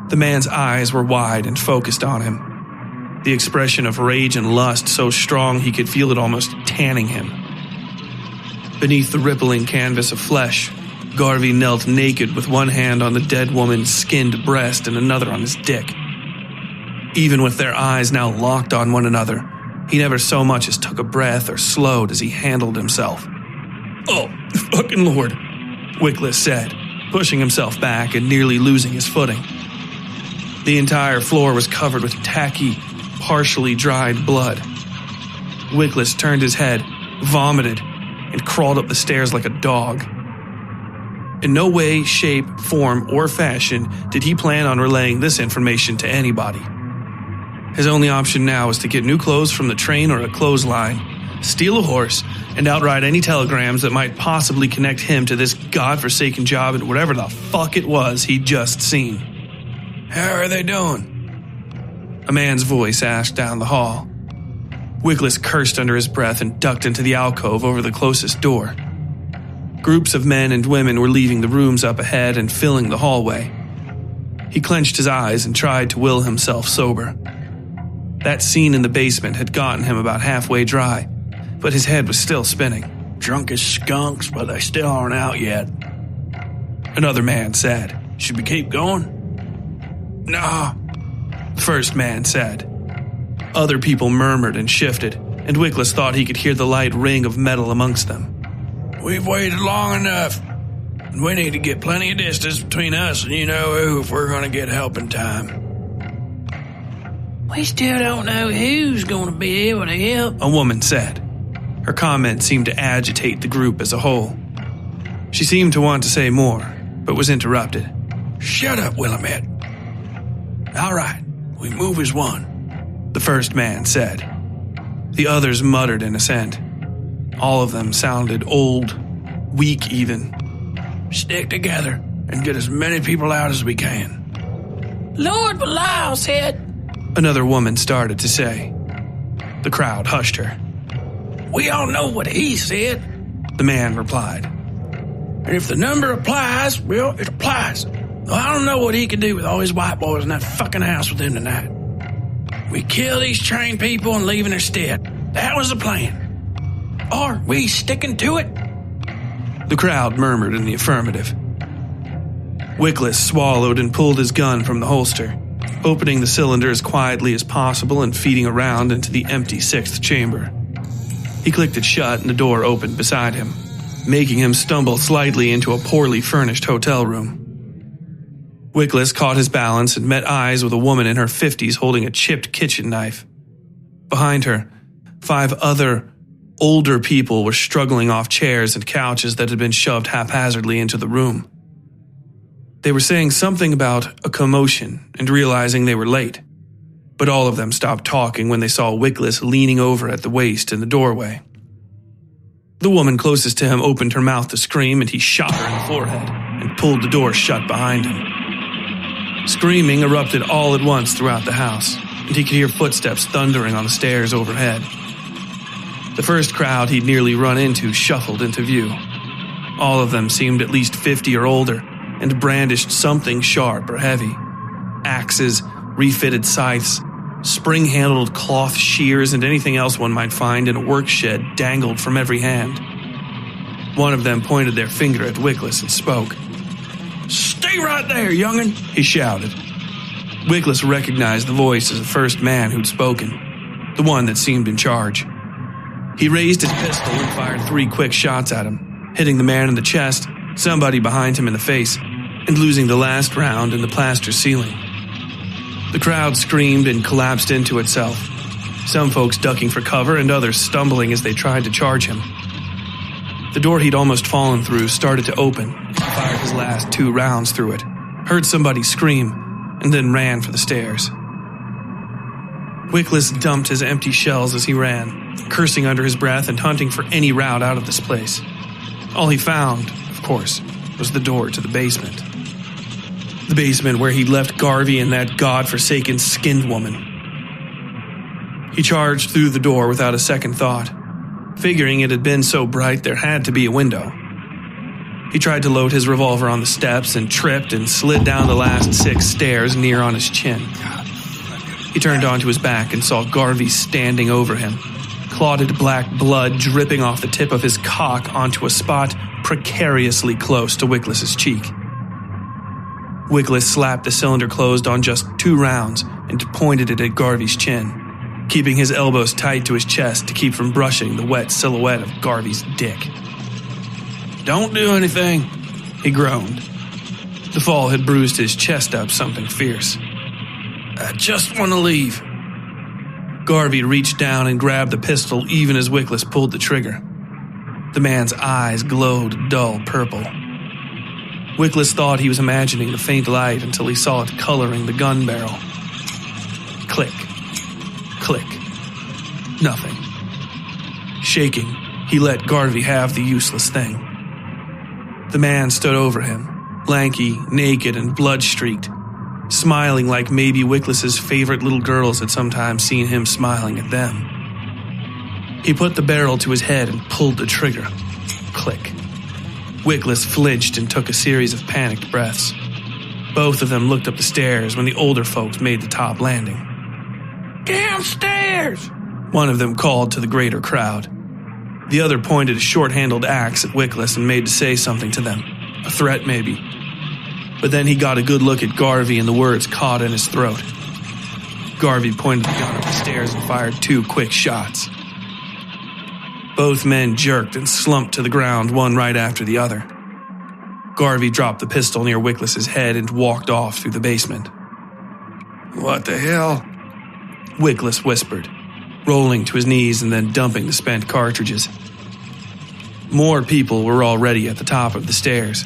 The man's eyes were wide and focused on him, the expression of rage and lust so strong he could feel it almost tanning him. Beneath the rippling canvas of flesh, Garvey knelt naked with one hand on the dead woman's skinned breast and another on his dick. Even with their eyes now locked on one another, he never so much as took a breath or slowed as he handled himself. "Oh, fucking Lord," Wickless said, pushing himself back and nearly losing his footing. The entire floor was covered with tacky, partially dried blood. Wickless turned his head, vomited, and crawled up the stairs like a dog. In no way, shape, form, or fashion did he plan on relaying this information to anybody. His only option now was to get new clothes from the train or a clothesline, steal a horse, and outride any telegrams that might possibly connect him to this godforsaken job and whatever the fuck it was he'd just seen. "How are they doing?" A man's voice asked down the hall. Wickless cursed under his breath and ducked into the alcove over the closest door. Groups of men and women were leaving the rooms up ahead and filling the hallway. He clenched his eyes and tried to will himself sober. That scene in the basement had gotten him about halfway dry, but his head was still spinning. "Drunk as skunks, but they still aren't out yet," another man said. "Should we keep going?" "Nah," the first man said. Other people murmured and shifted, and Wickless thought he could hear the light ring of metal amongst them. "We've waited long enough, and we need to get plenty of distance between us and you know who if we're going to get help in time." "We still don't know who's going to be able to help," a woman said. Her comment seemed to agitate the group as a whole. She seemed to want to say more, but was interrupted. "Shut up, Willamette. All right, we move as one," the first man said. The others muttered in assent. All of them sounded old, weak even. "Stick together and get as many people out as we can." "Lord Belial said," another woman started to say. The crowd hushed her. "We all know what he said," the man replied. "And if the number applies, well, it applies. I don't know what he can do with all his white boys in that fucking house with him tonight. We kill these trained people and leave in their stead. That was the plan. Are we sticking to it?" The crowd murmured in the affirmative. Wickless swallowed and pulled his gun from the holster, opening the cylinder as quietly as possible and feeding around into the empty sixth chamber. He clicked it shut and the door opened beside him, making him stumble slightly into a poorly furnished hotel room. Wickless caught his balance and met eyes with a woman in her 50s holding a chipped kitchen knife. Behind her, 5 other, older people were struggling off chairs and couches that had been shoved haphazardly into the room. They were saying something about a commotion and realizing they were late, but all of them stopped talking when they saw Wickless leaning over at the waist in the doorway. The woman closest to him opened her mouth to scream, and he shot her in the forehead and pulled the door shut behind him. Screaming erupted all at once throughout the house, and he could hear footsteps thundering on the stairs overhead. The first crowd he'd nearly run into shuffled into view. All of them seemed at least 50 or older, and brandished something sharp or heavy. Axes, refitted scythes, Spring-handled cloth shears and anything else one might find in a work shed dangled from every hand. One of them pointed their finger at Wickless and spoke. "Stay right there, young'un," he shouted. Wickless recognized the voice as the first man who'd spoken, the one that seemed in charge. He raised his pistol and fired 3 quick shots at him, hitting the man in the chest, somebody behind him in the face, and losing the last round in the plaster ceiling. The crowd screamed and collapsed into itself, some folks ducking for cover and others stumbling as they tried to charge him. The door he'd almost fallen through started to open, and he fired his last 2 rounds through it, heard somebody scream, and then ran for the stairs. Wickless dumped his empty shells as he ran, cursing under his breath and hunting for any route out of this place. All he found, of course, was the door to the basement. The basement where he'd left Garvey and that godforsaken skinned woman. He charged through the door without a second thought, figuring it had been so bright there had to be a window. He tried to load his revolver on the steps and tripped and slid down the last 6 stairs near on his chin. He turned onto his back and saw Garvey standing over him, clotted black blood dripping off the tip of his cock onto a spot precariously close to Wickless's cheek. Wickless slapped the cylinder closed on just 2 rounds and pointed it at Garvey's chin, keeping his elbows tight to his chest to keep from brushing the wet silhouette of Garvey's dick. "Don't do anything," he groaned. The fall had bruised his chest up something fierce. "I just want to leave." Garvey reached down and grabbed the pistol even as Wickless pulled the trigger. The man's eyes glowed dull purple. Wickless thought he was imagining the faint light until he saw it coloring the gun barrel. Click. Click. Nothing. Shaking, he let Garvey have the useless thing. The man stood over him, lanky, naked, and blood-streaked, smiling like maybe Wickless's favorite little girls had sometimes seen him smiling at them. He put the barrel to his head and pulled the trigger. Click. Wickless flinched and took a series of panicked breaths. Both of them looked up the stairs when the older folks made the top landing. "Downstairs!" one of them called to the greater crowd. The other pointed a short-handled axe at Wickless and made to say something to them. A threat, maybe. But then he got a good look at Garvey and the words caught in his throat. Garvey pointed the gun up the stairs and fired 2 quick shots. Both men jerked and slumped to the ground, one right after the other. Garvey dropped the pistol near Wickless's head and walked off through the basement. "What the hell?" Wickless whispered, rolling to his knees and then dumping the spent cartridges. More people were already at the top of the stairs.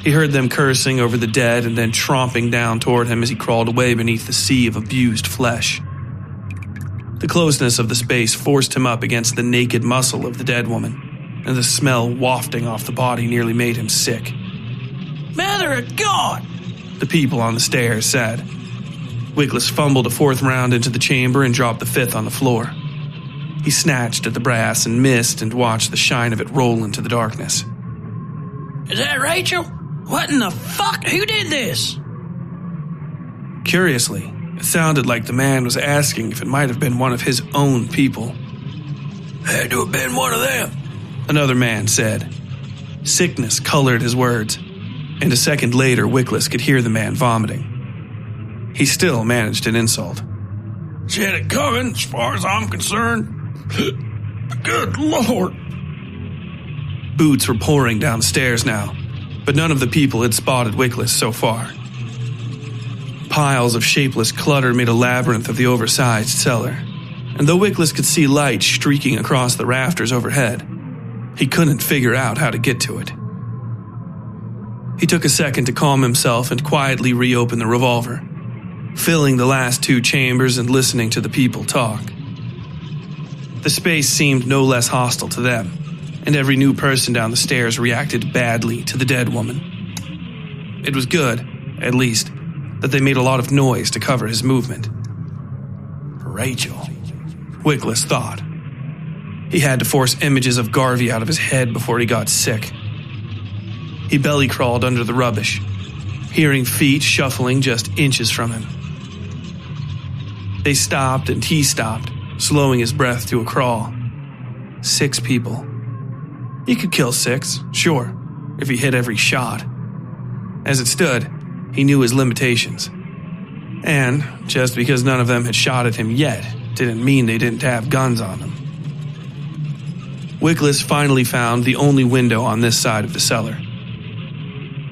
He heard them cursing over the dead and then tromping down toward him as he crawled away beneath the sea of abused flesh. The closeness of the space forced him up against the naked muscle of the dead woman, and the smell wafting off the body nearly made him sick. "Mother of God!" the people on the stairs said. Wickless fumbled a 4th round into the chamber and dropped the 5th on the floor. He snatched at the brass and missed and watched the shine of it roll into the darkness. "Is that Rachel? What in the fuck? Who did this?" Curiously, it sounded like the man was asking if it might have been one of his own people. "Had to have been one of them," another man said. Sickness colored his words, and a second later Wickless could hear the man vomiting. He still managed an insult. "Said it coming, as far as I'm concerned. Good Lord." Boots were pouring down the stairs now, but none of the people had spotted Wickless so far. Piles of shapeless clutter made a labyrinth of the oversized cellar, and though Wickless could see light streaking across the rafters overhead, he couldn't figure out how to get to it. He took a second to calm himself and quietly reopen the revolver, filling the last 2 chambers and listening to the people talk. The space seemed no less hostile to them, and every new person down the stairs reacted badly to the dead woman. It was good, at least, that they made a lot of noise to cover his movement. Rachel, Wickless thought. He had to force images of Garvey out of his head before he got sick. He belly crawled under the rubbish, hearing feet shuffling just inches from him. They stopped and he stopped, slowing his breath to a crawl. 6 people. He could kill 6, sure, if he hit every shot. As it stood, he knew his limitations. And just because none of them had shot at him yet didn't mean they didn't have guns on them. Wickless finally found the only window on this side of the cellar.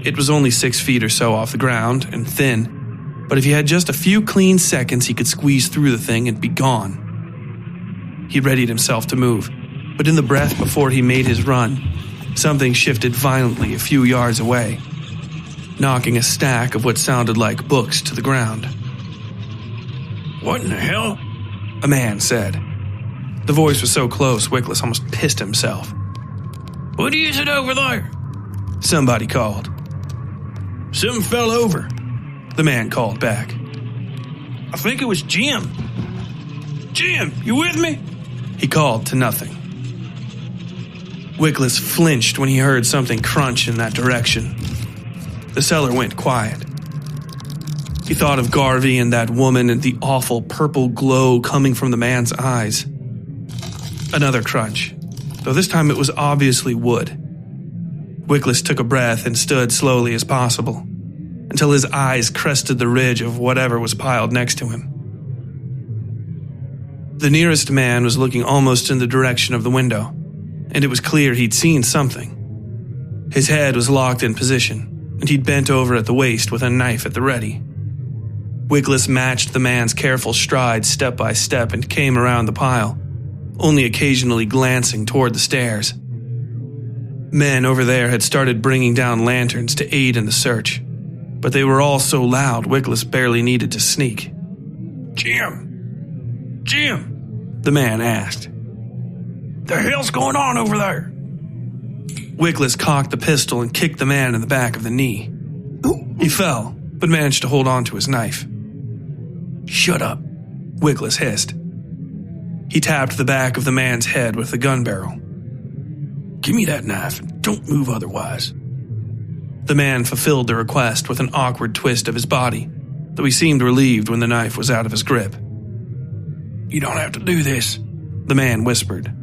It was only 6 feet or so off the ground and thin, but if he had just a few clean seconds, he could squeeze through the thing and be gone. He readied himself to move, but in the breath before he made his run, something shifted violently a few yards away, knocking a stack of what sounded like books to the ground. What in the hell? A man said. The voice was so close, Wickless almost pissed himself. What is it over there? Somebody called. Something fell over. The man called back. I think it was Jim. Jim, you with me? He called to nothing. Wickless flinched when he heard something crunch in that direction. The cellar went quiet. He thought of Garvey and that woman and the awful purple glow coming from the man's eyes. Another crunch, though this time it was obviously wood. Wickless took a breath and stood slowly as possible, until his eyes crested the ridge of whatever was piled next to him. The nearest man was looking almost in the direction of the window, and it was clear he'd seen something. His head was locked in position, and he'd bent over at the waist with a knife at the ready. Wickless matched the man's careful stride step by step and came around the pile, only occasionally glancing toward the stairs. Men over there had started bringing down lanterns to aid in the search, but they were all so loud Wickless barely needed to sneak. Jim! Jim! The man asked. The hell's going on over there? Wickless cocked the pistol and kicked the man in the back of the knee. He fell, but managed to hold on to his knife. Shut up, Wickless hissed. He tapped the back of the man's head with the gun barrel. Give me that knife and don't move otherwise. The man fulfilled the request with an awkward twist of his body, though he seemed relieved when the knife was out of his grip. You don't have to do this, the man whispered.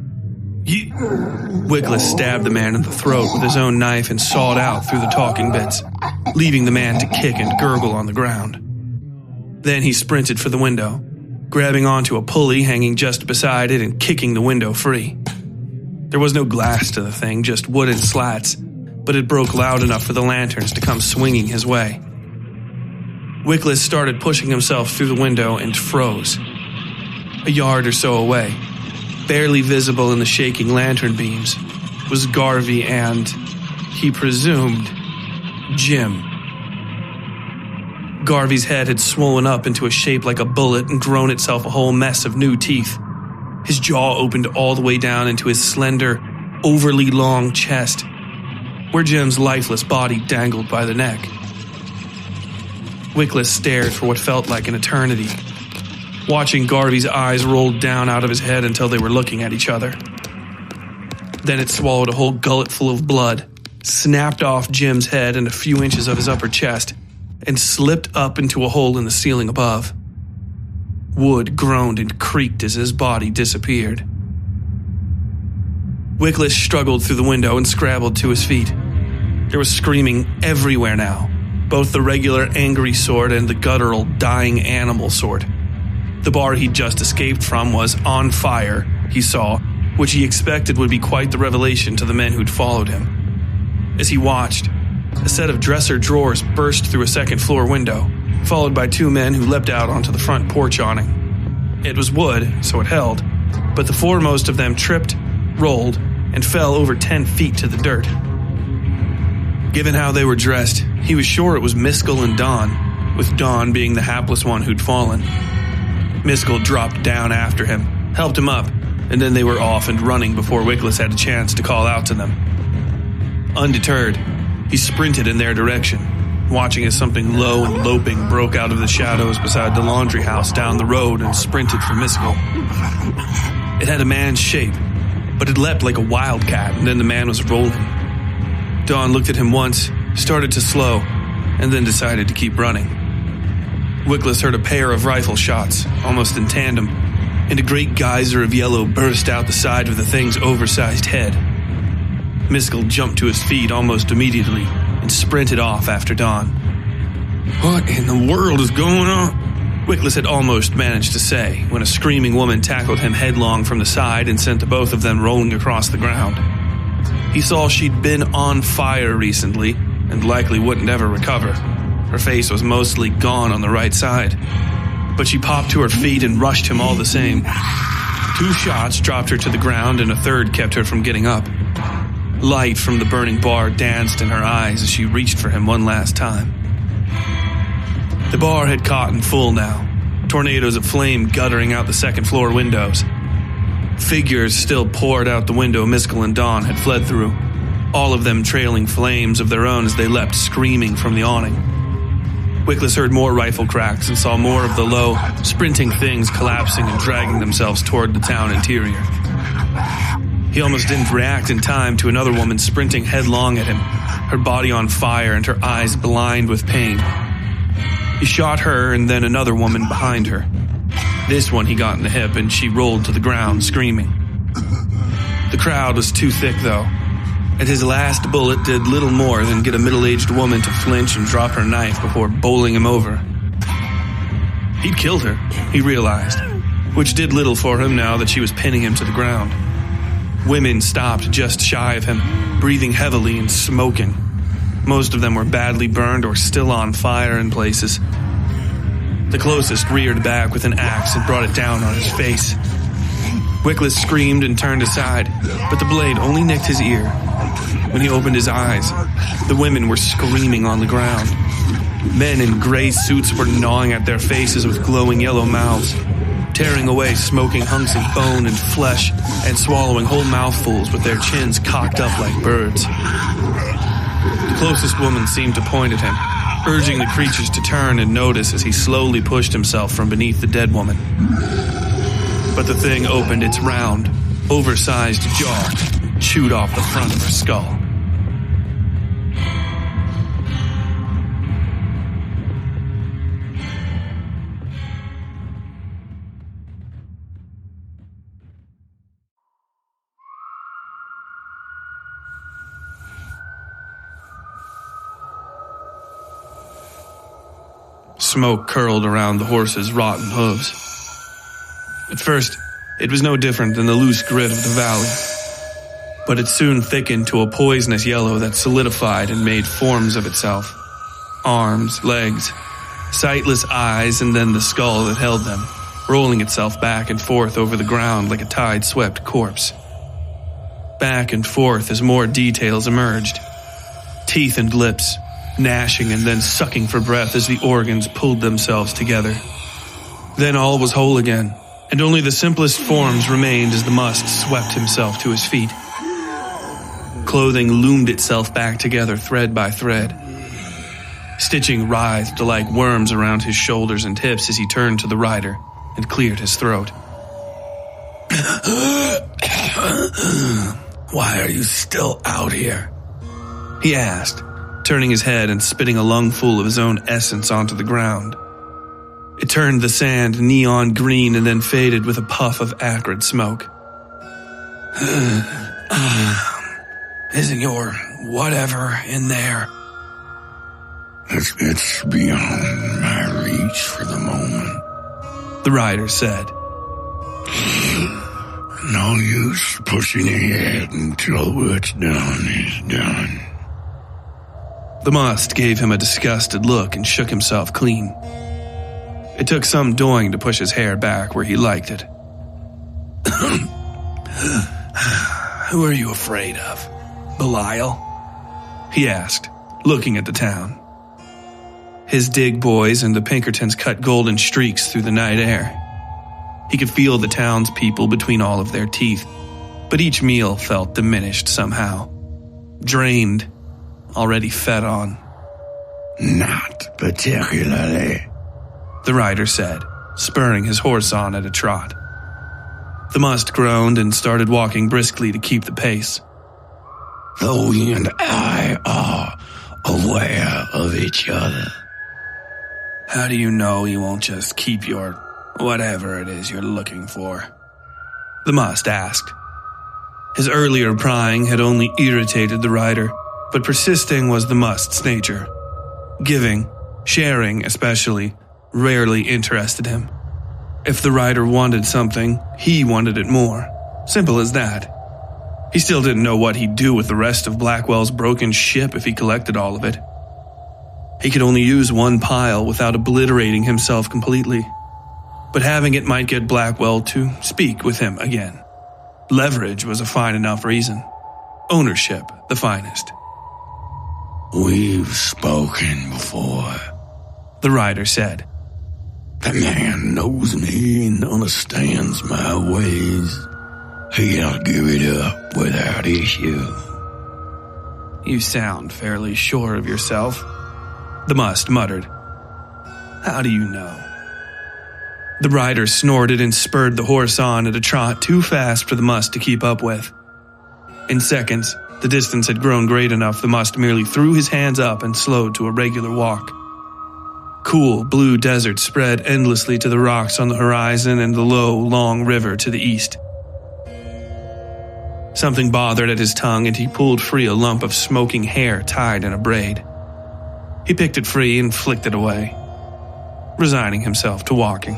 Wickless stabbed the man in the throat with his own knife and sawed out through the talking bits, leaving the man to kick and gurgle on the ground. Then he sprinted for the window, grabbing onto a pulley hanging just beside it and kicking the window free. There was no glass to the thing, just wooden slats, but it broke loud enough for the lanterns to come swinging his way. Wickless started pushing himself through the window and froze. A yard or so away, barely visible in the shaking lantern beams, was Garvey and, he presumed, Jim. Garvey's head had swollen up into a shape like a bullet and grown itself a whole mess of new teeth. His jaw opened all the way down into his slender, overly long chest, where Jim's lifeless body dangled by the neck. Wickless stared for what felt like an eternity, watching Garvey's eyes roll down out of his head until they were looking at each other. Then it swallowed a whole gullet full of blood, snapped off Jim's head and a few inches of his upper chest, and slipped up into a hole in the ceiling above. Wood groaned and creaked as his body disappeared. Wickless struggled through the window and scrabbled to his feet. There was screaming everywhere now, both the regular angry sort and the guttural dying animal sort. The bar he'd just escaped from was on fire, he saw, which he expected would be quite the revelation to the men who'd followed him. As he watched, a set of dresser drawers burst through a second-floor window, followed by 2 men who leapt out onto the front porch awning. It was wood, so it held, but the foremost of them tripped, rolled, and fell over 10 feet to the dirt. Given how they were dressed, he was sure it was Miskell and Don, with Don being the hapless one who'd fallen. Miskell dropped down after him, helped him up, and then they were off and running before Wickless had a chance to call out to them. Undeterred, he sprinted in their direction, watching as something low and loping broke out of the shadows beside the laundry house down the road and sprinted for Miskell. It had a man's shape, but it leapt like a wildcat, and then the man was rolling. Don looked at him once, started to slow, and then decided to keep running. Wickless heard a pair of rifle shots, almost in tandem, and a great geyser of yellow burst out the side of the thing's oversized head. Miskell jumped to his feet almost immediately and sprinted off after Don. "What in the world is going on?" Wickless had almost managed to say when a screaming woman tackled him headlong from the side and sent both of them rolling across the ground. He saw she'd been on fire recently and likely wouldn't ever recover. Her face was mostly gone on the right side, but she popped to her feet and rushed him all the same. 2 shots dropped her to the ground and a third kept her from getting up. Light from the burning bar danced in her eyes as she reached for him one last time. The bar had caught in full now, tornadoes of flame guttering out the second-floor windows. Figures still poured out the window Miskell and Don had fled through, all of them trailing flames of their own as they leapt screaming from the awning. Wickless heard more rifle cracks and saw more of the low, sprinting things collapsing and dragging themselves toward the town interior. He almost didn't react in time to another woman sprinting headlong at him, her body on fire and her eyes blind with pain. He shot her and then another woman behind her. This one he got in the hip and she rolled to the ground screaming. The crowd was too thick though, and his last bullet did little more than get a middle-aged woman to flinch and drop her knife before bowling him over. He'd killed her, he realized, which did little for him now that she was pinning him to the ground. Women stopped just shy of him, breathing heavily and smoking. Most of them were badly burned or still on fire in places. The closest reared back with an axe and brought it down on his face. Wickless screamed and turned aside, but the blade only nicked his ear. When he opened his eyes, the women were screaming on the ground. Men in gray suits were gnawing at their faces with glowing yellow mouths, tearing away smoking hunks of bone and flesh and swallowing whole mouthfuls with their chins cocked up like birds. The closest woman seemed to point at him, urging the creatures to turn and notice as he slowly pushed himself from beneath the dead woman. But the thing opened its round, oversized jaw, chewed off the front of her skull. Smoke curled around the horse's rotten hooves. At first, it was no different than the loose grit of the valley, but it soon thickened to a poisonous yellow that solidified and made forms of itself. Arms, legs, sightless eyes, and then the skull that held them, rolling itself back and forth over the ground like a tide-swept corpse. Back and forth as more details emerged. Teeth and lips, gnashing and then sucking for breath as the organs pulled themselves together. Then all was whole again, and only the simplest forms remained as the must swept himself to his feet. Clothing loomed itself back together thread by thread. Stitching writhed like worms around his shoulders and hips as he turned to the rider and cleared his throat. Why are you still out here? He asked, turning his head and spitting a lungful of his own essence onto the ground. It turned the sand neon green and then faded with a puff of acrid smoke. Isn't your whatever in there? It's beyond my reach for the moment, the rider said. No use pushing ahead until what's done is done. The must gave him a disgusted look and shook himself clean. It took some doing to push his hair back where he liked it. Who are you afraid of? Belial? He asked, looking at the town. His dig boys and the Pinkertons cut golden streaks through the night air. He could feel the townspeople between all of their teeth, but each meal felt diminished somehow. Drained, already fed on. Not particularly, the rider said, spurring his horse on at a trot. The must groaned and started walking briskly to keep the pace. Though we and I are aware of each other. How do you know he won't just keep your whatever it is you're looking for? The must asked. His earlier prying had only irritated the rider, but persisting was the must's nature. Giving, sharing especially, rarely interested him. If the rider wanted something, he wanted it more. Simple as that. He still didn't know what he'd do with the rest of Blackwell's broken ship if he collected all of it. He could only use one pile without obliterating himself completely. But having it might get Blackwell to speak with him again. Leverage was a fine enough reason. Ownership, the finest. We've spoken before, the rider said. The man knows me and understands my ways. He'll give it up without issue. You sound fairly sure of yourself, the must muttered. How do you know? The rider snorted and spurred the horse on at a trot too fast for the must to keep up with. In seconds, the distance had grown great enough the must merely threw his hands up and slowed to a regular walk. Cool, blue desert spread endlessly to the rocks on the horizon and the low, long river to the east. Something bothered at his tongue and he pulled free a lump of smoking hair tied in a braid. He picked it free and flicked it away, resigning himself to walking.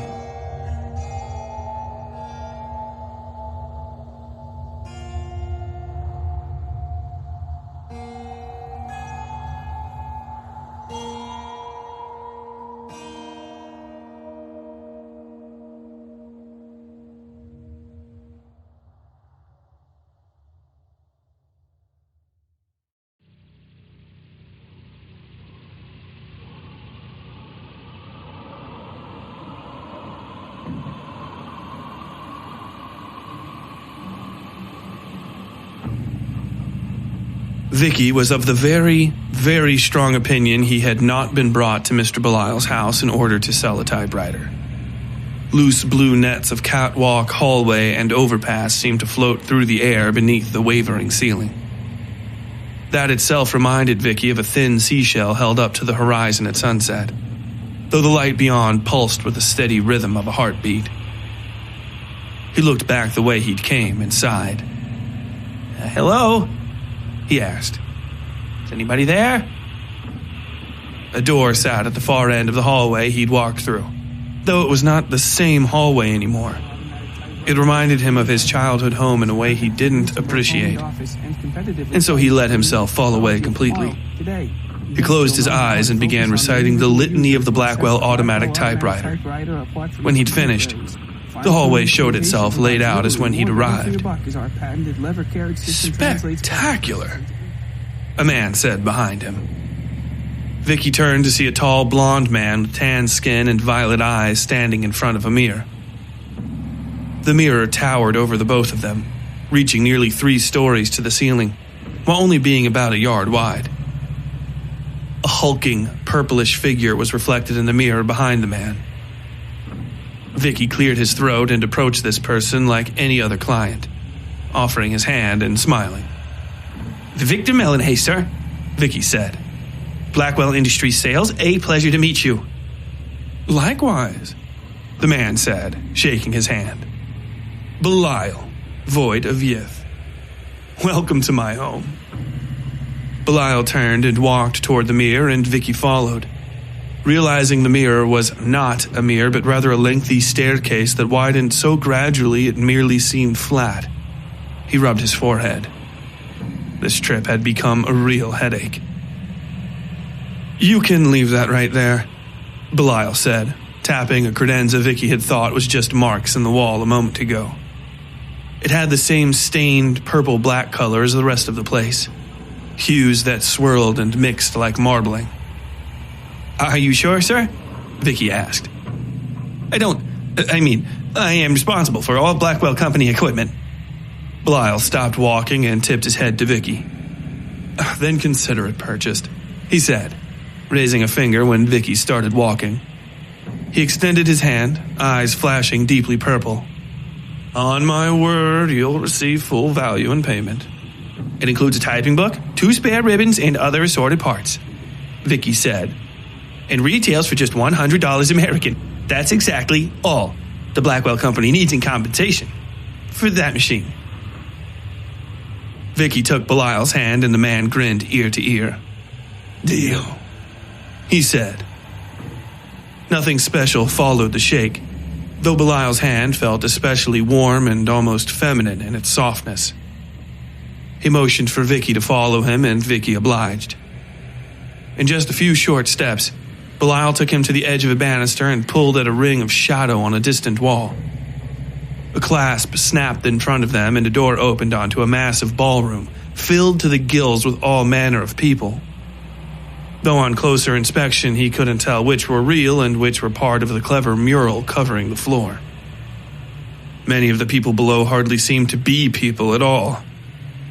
Vicky was of the very, very strong opinion he had not been brought to Mr. Belial's house in order to sell a typewriter. Loose blue nets of catwalk, hallway, and overpass seemed to float through the air beneath the wavering ceiling. That itself reminded Vicky of a thin seashell held up to the horizon at sunset, though the light beyond pulsed with the steady rhythm of a heartbeat. He looked back the way he'd came and sighed. Hello? He asked. Is anybody there? A door sat at the far end of the hallway he'd walked through, though it was not the same hallway anymore. It reminded him of his childhood home in a way he didn't appreciate, and so he let himself fall away completely. He closed his eyes and began reciting the litany of the Blackwell automatic typewriter. When he'd finished, the hallway showed itself laid out as when he'd arrived. Spectacular, a man said behind him. Vicky turned to see a tall blonde man with tan skin and violet eyes standing in front of a mirror. The mirror towered over the both of them, reaching nearly 3 stories to the ceiling, while only being about a yard wide. A hulking, purplish figure was reflected in the mirror behind the man. Vicky cleared his throat and approached this person like any other client, offering his hand and smiling. Victor Mellenhay, sir, Vicky said. Blackwell Industries Sales, a pleasure to meet you. Likewise, the man said, shaking his hand. Belial, void of Yith. Welcome to my home. Belial turned and walked toward the mirror, and Vicky followed, realizing the mirror was not a mirror but rather a lengthy staircase that widened so gradually it merely seemed flat. He rubbed his forehead. This trip had become a real headache. You can leave that right there, Belial said, tapping a credenza Vicky had thought was just marks in the wall a moment ago. It had the same stained purple-black color as the rest of the place, hues that swirled and mixed like marbling. Are you sure, sir? Vicky asked. I am responsible for all Blackwell Company equipment. Belial stopped walking and tipped his head to Vicky. Then consider it purchased, he said, raising a finger when Vicky started walking. He extended his hand, eyes flashing deeply purple. On my word, you'll receive full value in payment. It includes a typing book, 2 spare ribbons, and other assorted parts, Vicky said, and retails for just $100 American. That's exactly all the Blackwell Company needs in compensation for that machine. Vicky took Belial's hand and the man grinned ear to ear. Deal, he said. Nothing special followed the shake, though Belial's hand felt especially warm and almost feminine in its softness. He motioned for Vicky to follow him, and Vicky obliged. In just a few short steps, Belial took him to the edge of a banister and pulled at a ring of shadow on a distant wall. A clasp snapped in front of them, and a door opened onto a massive ballroom, filled to the gills with all manner of people. Though on closer inspection he couldn't tell which were real and which were part of the clever mural covering the floor. Many of the people below hardly seemed to be people at all.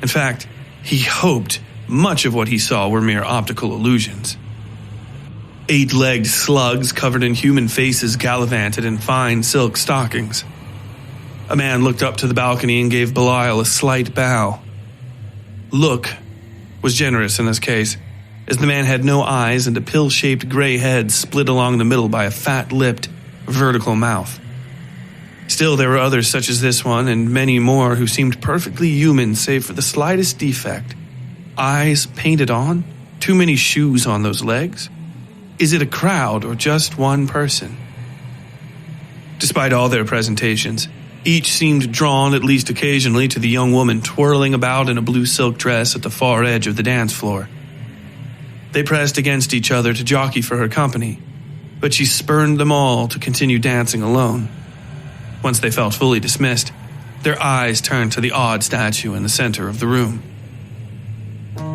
In fact, he hoped much of what he saw were mere optical illusions. 8-legged slugs covered in human faces gallivanted in fine silk stockings. A man looked up to the balcony and gave Belial a slight bow. Look was generous in this case, as the man had no eyes and a pill-shaped gray head split along the middle by a fat-lipped, vertical mouth. Still, there were others such as this one, and many more who seemed perfectly human save for the slightest defect. Eyes painted on? Too many shoes on those legs? Is it a crowd or just one person? Despite all their presentations, each seemed drawn at least occasionally to the young woman twirling about in a blue silk dress at the far edge of the dance floor. They pressed against each other to jockey for her company, but she spurned them all to continue dancing alone. Once they felt fully dismissed, their eyes turned to the odd statue in the center of the room.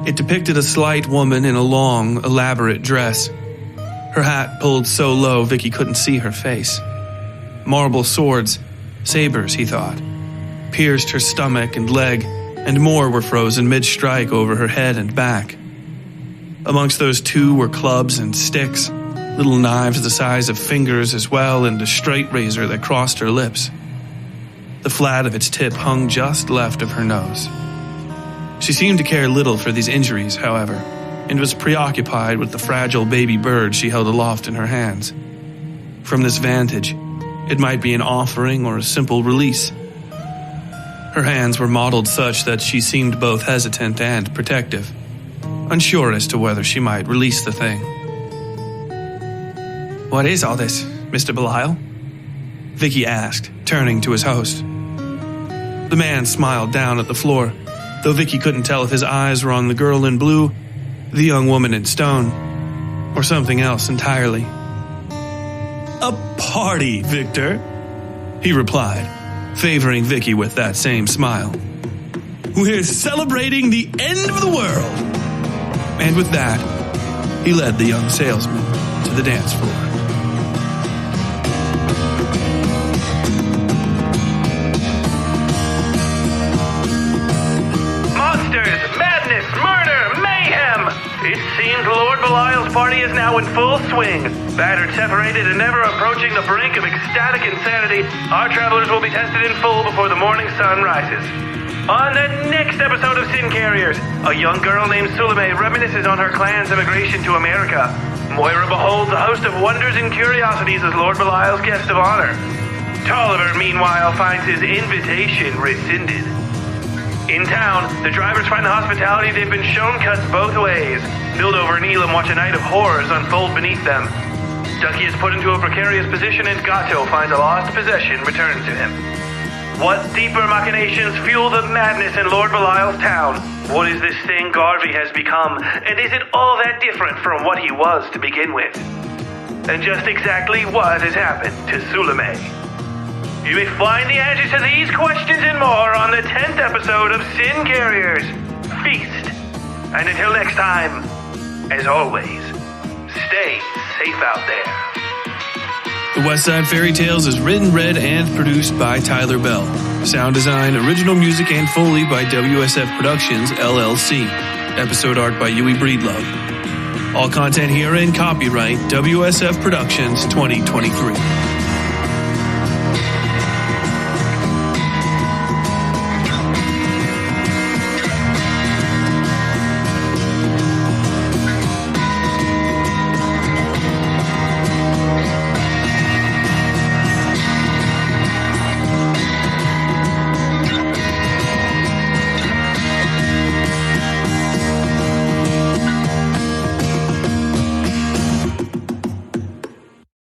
It depicted a slight woman in a long, elaborate dress. Her hat pulled so low Vicky couldn't see her face. Marble swords, sabers, he thought, pierced her stomach and leg, and more were frozen mid-strike over her head and back. Amongst those two were clubs and sticks, little knives the size of fingers as well, and a straight razor that crossed her lips. The flat of its tip hung just left of her nose. She seemed to care little for these injuries, however, and was preoccupied with the fragile baby bird she held aloft in her hands. From this vantage, it might be an offering or a simple release. Her hands were modeled such that she seemed both hesitant and protective, unsure as to whether she might release the thing. "What is all this, Mr. Belial?" Vicky asked, turning to his host. The man smiled down at the floor, though Vicky couldn't tell if his eyes were on the girl in blue, the young woman in stone, or something else entirely. "A party, Victor," he replied, favoring Vicky with that same smile. "We're celebrating the end of the world." And with that, he led the young salesman to the dance floor. Monsters, madness, murder, mayhem! It seems Lord Belial's party is now in full swing. Battered, separated, and ever approaching the brink of ecstatic insanity, our travelers will be tested in full before the morning sun rises. On the next episode of Sin Carriers, a young girl named Suleme reminisces on her clan's immigration to America. Moira beholds a host of wonders and curiosities as Lord Belial's guest of honor. Tolliver, meanwhile, finds his invitation rescinded. In town, the drivers find the hospitality they've been shown cuts both ways. Bildover and Elam watch a night of horrors unfold beneath them. Ducky is put into a precarious position, and Gato finds a lost possession returned to him. What deeper machinations fuel the madness in Lord Belial's town? What is this thing Garvey has become, and is it all that different from what he was to begin with? And just exactly what has happened to Suleme? You may find the answers to these questions and more on the 10th episode of Sin Carriers, Feast. And until next time, as always, stay safe out there. The Westside Fairytales is written, read, and produced by Tyler Bell. Sound design, original music, and Foley by WSF Productions, LLC. Episode art by Yui Breedlove. All content herein copyright WSF Productions 2023.